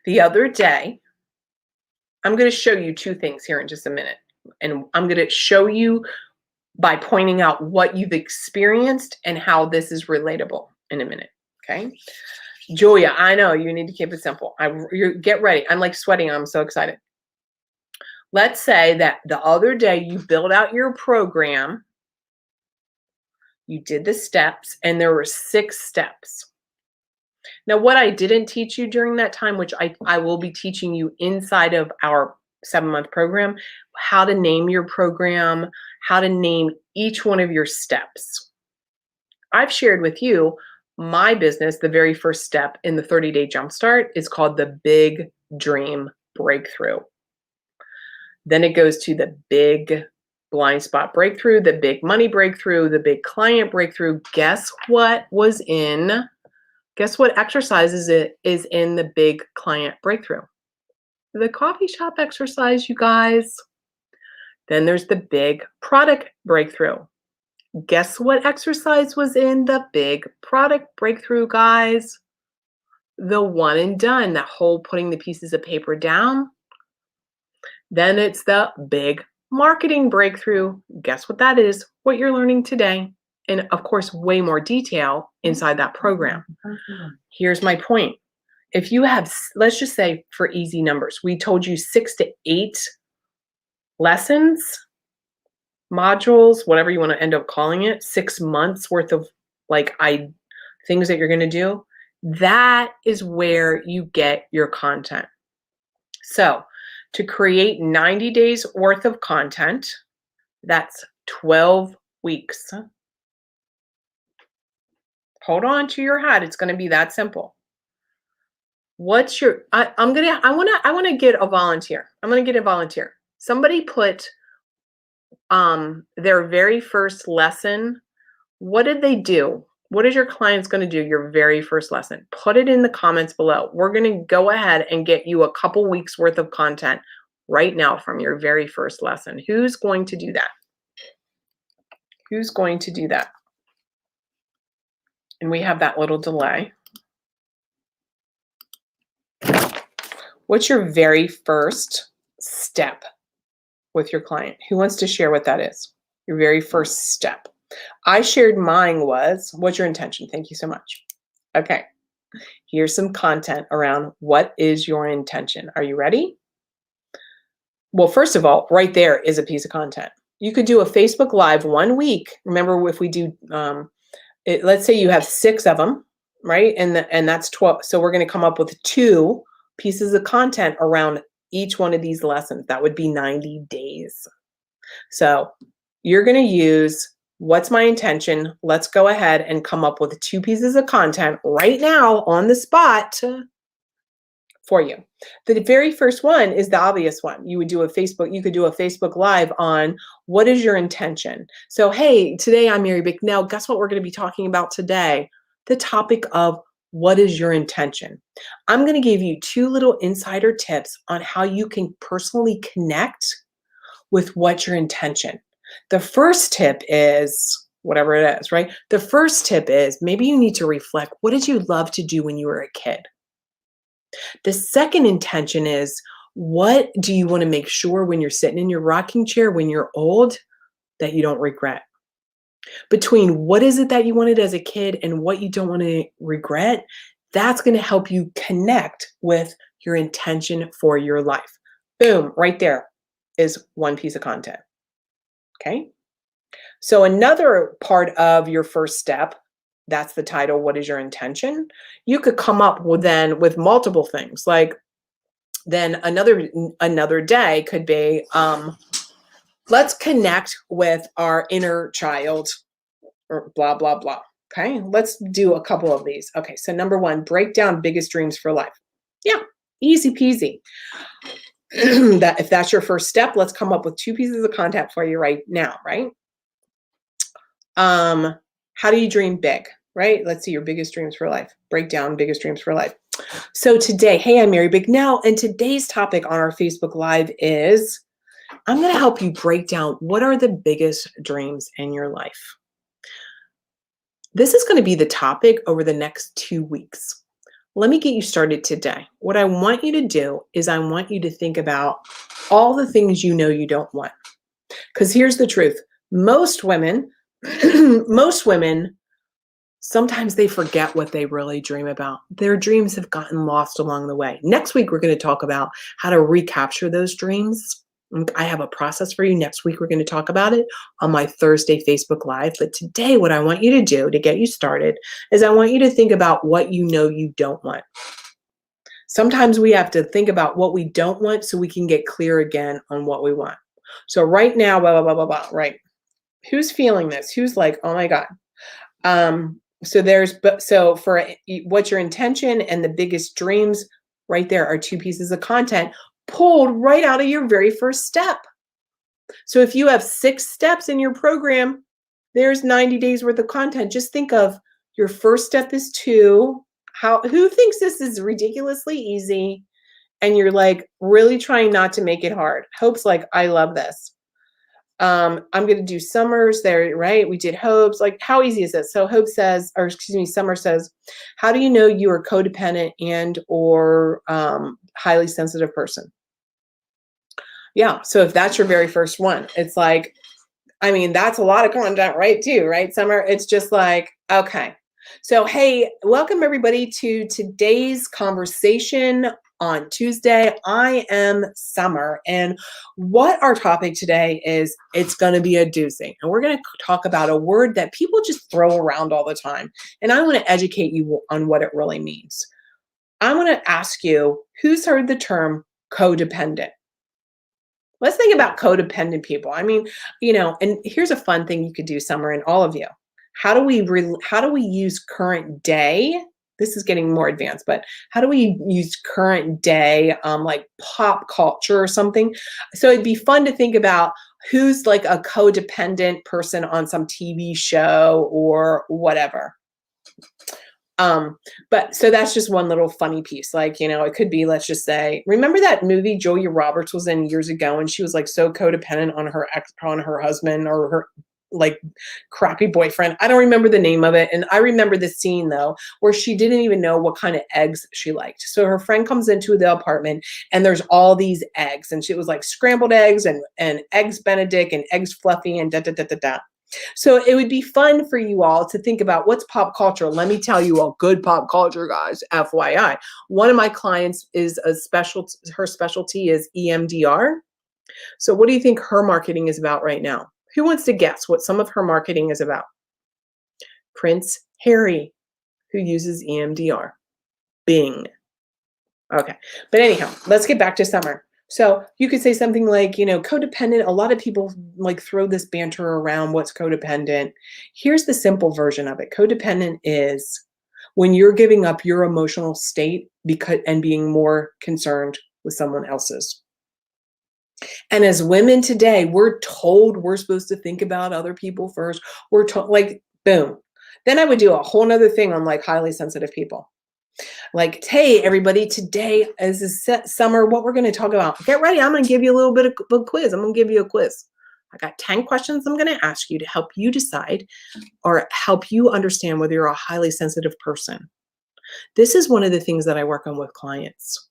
The other day, I'm going to show you two things here in just a minute. And I'm going to show you by pointing out what you've experienced and how this is relatable in a minute. Okay. Julia, I know you need to keep it simple. Get ready. I'm like sweating. I'm so excited. Let's say that the other day you built out your program, you did the steps, and there were 6 steps. Now, what I didn't teach you during that time, which I will be teaching you inside of our 7-month program, how to name your program, how to name each one of your steps. I've shared with you my business, the very first step in the 30-day jumpstart is called the Big Dream Breakthrough. Then it goes to the Big Blind Spot Breakthrough, the Big Money Breakthrough, the Big Client Breakthrough. Guess what exercise is in the Big Client Breakthrough? The coffee shop exercise, you guys. Then there's the Big Product Breakthrough. Guess what exercise was in the Big Product Breakthrough, guys? The one and done, that whole putting the pieces of paper down. Then it's the Big Marketing Breakthrough. Guess what that is? What you're learning today. And of course, way more detail inside that program. Here's my point. If you have, let's just say for easy numbers, we told you 6 to 8 lessons, modules, whatever you want to end up calling it, 6 months worth of things that you're going to do. That is where you get your content. So to create 90 days worth of content, that's 12 weeks. Hold on to your hat. It's going to be that simple. What's your, I want to get a volunteer. I'm going to get a volunteer. Somebody put their very first lesson. What did they do? What is your clients going to do your very first lesson? Put it in the comments below. We're going to go ahead and get you a couple weeks worth of content right now from your very first lesson. Who's going to do that? Who's going to do that? And we have that little delay. What's your very first step with your client? Who wants to share what that is? Your very first step. I shared mine was, what's your intention? Thank you so much. Okay, here's some content around what is your intention. Are you ready? Well, first of all, right there is a piece of content. You could do a Facebook Live 1 week. Remember, if we do, let's say you have 6 of them, right? And that's 12. So we're going to come up with 2 pieces of content around each one of these lessons. That would be 90 days. So you're going to use, what's my intention? Let's go ahead and come up with 2 pieces of content right now on the spot for you. The very first one is the obvious one. You could do a Facebook Live on what is your intention. So, hey, today I'm Mary Bick. Now, guess what we're going to be talking about today? The topic of what is your intention? I'm going to give you 2 little insider tips on how you can personally connect with what's your intention. The first tip is whatever it is, right? The first tip is maybe you need to reflect, what did you love to do when you were a kid? The second intention is, what do you want to make sure when you're sitting in your rocking chair, when you're old, that you don't regret? Between what is it that you wanted as a kid and what you don't want to regret, that's going to help you connect with your intention for your life. Boom, right there is 1 piece of content. Okay. So another part of your first step, that's the title, what is your intention? You could come up with multiple things. Like then another day could be, let's connect with our inner child, or blah, blah, blah. Okay, let's do a couple of these. Okay, so number 1, break down biggest dreams for life. Yeah, easy peasy. If that's your first step, let's come up with 2 pieces of content for you right now, right? How do you dream big, right? Let's see your biggest dreams for life. Break down biggest dreams for life. So today, hey, I'm Mary Bignell, and today's topic on our Facebook Live is I'm going to help you break down what are the biggest dreams in your life. This is going to be the topic over the next 2 weeks. Let me get you started today. What I want you to do is I want you to think about all the things you know you don't want. Because here's the truth. Most women, most women, sometimes they forget what they really dream about. Their dreams have gotten lost along the way. Next week, we're going to talk about how to recapture those dreams. I have a process for you. Next week, we're going to talk about it on my Thursday Facebook Live. But today, what I want you to do to get you started is I want you to think about what you know you don't want. Sometimes we have to think about what we don't want so we can get clear again on what we want. So right now, blah, blah, blah, blah, blah, right? Who's feeling this? Who's like, oh my God. So for what's your intention and the biggest dreams, right there are 2 pieces of content pulled right out of your very first step. So if you have 6 steps in your program, there's 90 days worth of content. Just think of your first step is 2. Who thinks this is ridiculously easy? And you're like really trying not to make it hard. Hope's like, I love this. I'm going to do Summers there, right? We did Hope's. Like, how easy is this? So Hope says, or excuse me, Summer says, how do you know you are codependent and or highly sensitive person? Yeah. So if that's your very first one, it's like, I mean, that's a lot of content, right? Too, right? Summer, it's just like, okay. So, hey, welcome everybody to today's conversation on Tuesday. I am Summer, and what our topic today is, it's going to be a doozy. And we're going to talk about a word that people just throw around all the time. And I want to educate you on what it really means. I want to ask you, who's heard the term codependent? Let's think about codependent people. I mean, and here's a fun thing you could do, Summer, and all of you. How do we use current day? This is getting more advanced, but how do we use current day, like pop culture or something? So it'd be fun to think about who's like a codependent person on some TV show or whatever. But so that's just one little funny piece. Like, it could be, let's just say, remember that movie Julia Roberts was in years ago, and she was like so codependent on her husband or her like crappy boyfriend. I don't remember the name of it. And I remember the scene though, where she didn't even know what kind of eggs she liked. So her friend comes into the apartment and there's all these eggs, and she was like scrambled eggs and eggs Benedict and eggs fluffy and da da da da da. So it would be fun for you all to think about what's pop culture. Let me tell you a good pop culture, guys, FYI. One of my clients is her specialty is EMDR. So what do you think her marketing is about right now? Who wants to guess what some of her marketing is about? Prince Harry, who uses EMDR. Bing. Okay. But anyhow, let's get back to Summer. So you could say something like, codependent. A lot of people like throw this banter around what's codependent. Here's the simple version of it. Codependent is when you're giving up your emotional state and being more concerned with someone else's. And as women today, we're told we're supposed to think about other people first. We're told, like, boom. Then I would do a whole nother thing on like highly sensitive people. Like, hey, everybody, today is Summer. What we're going to talk about. Get ready. I'm going to give you a little bit of a quiz. I'm going to give you a quiz. I got 10 questions I'm going to ask you to help you decide or help you understand whether you're a highly sensitive person. This is one of the things that I work on with clients.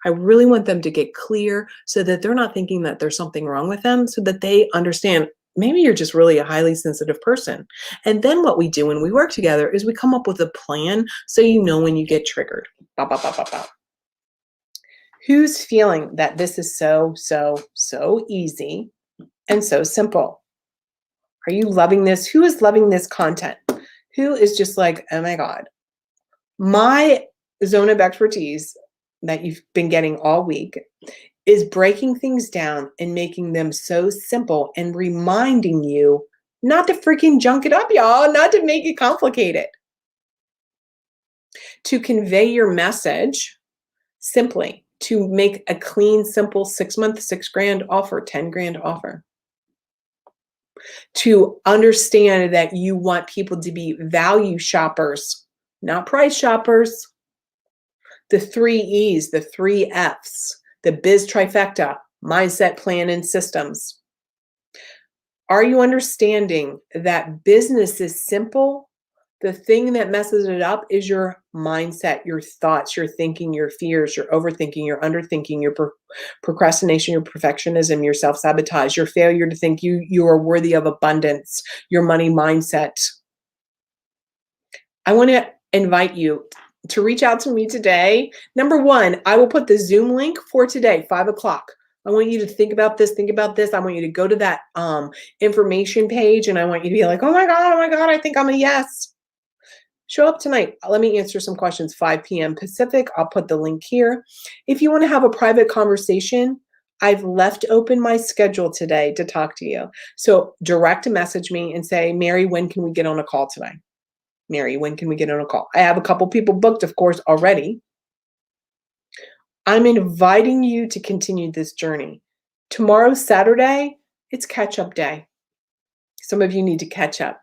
I really want them to get clear so that they're not thinking that there's something wrong with them, so that they understand maybe you're just really a highly sensitive person. And then what we do when we work together is we come up with a plan so you know when you get triggered. Bah, bah, bah, bah, bah. Who's feeling that this is so, so, so easy and so simple? Are you loving this? Who is loving this content? Who is just like, oh my God, my zone of expertise that you've been getting all week is breaking things down and making them so simple and reminding you not to freaking junk it up, y'all, not to make it complicated. To convey your message simply, to make a clean, simple 6-month, $6,000 offer, 10 grand offer. To understand that you want people to be value shoppers, not price shoppers. The 3 E's, the 3 F's, the biz trifecta, mindset, plan, and systems. Are you understanding that business is simple? The thing that messes it up is your mindset, your thoughts, your thinking, your fears, your overthinking, your underthinking, your procrastination, your perfectionism, your self-sabotage, your failure to think you are worthy of abundance, your money mindset. I want to invite you to reach out to me today. Number one, I will put the Zoom link for today, 5 o'clock. I want you to think about this, think about this. I want you to go to that information page, and I want you to be like, oh my God, I think I'm a yes. Show up tonight. Let me answer some questions, 5 p.m. Pacific. I'll put the link here. If you want to have a private conversation, I've left open my schedule today to talk to you. So direct message me and say, Mary, when can we get on a call today? Mary, when can we get on a call? I have a couple people booked, of course, already. I'm inviting you to continue this journey. Tomorrow's Saturday, it's catch-up day. Some of you need to catch up.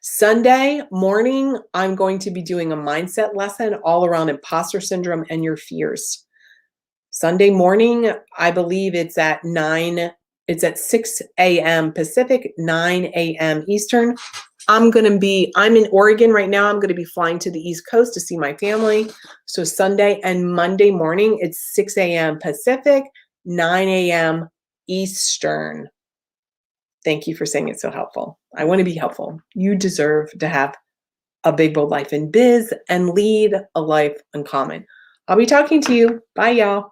Sunday morning, I'm going to be doing a mindset lesson all around imposter syndrome and your fears. Sunday morning, I believe it's at 6 a.m. Pacific, 9 a.m. Eastern. I'm in Oregon right now. I'm going to be flying to the East Coast to see my family. So Sunday and Monday morning, it's 6 a.m. Pacific, 9 a.m. Eastern. Thank you for saying it's so helpful. I want to be helpful. You deserve to have a big, bold life in biz and lead a life uncommon. I'll be talking to you. Bye, y'all.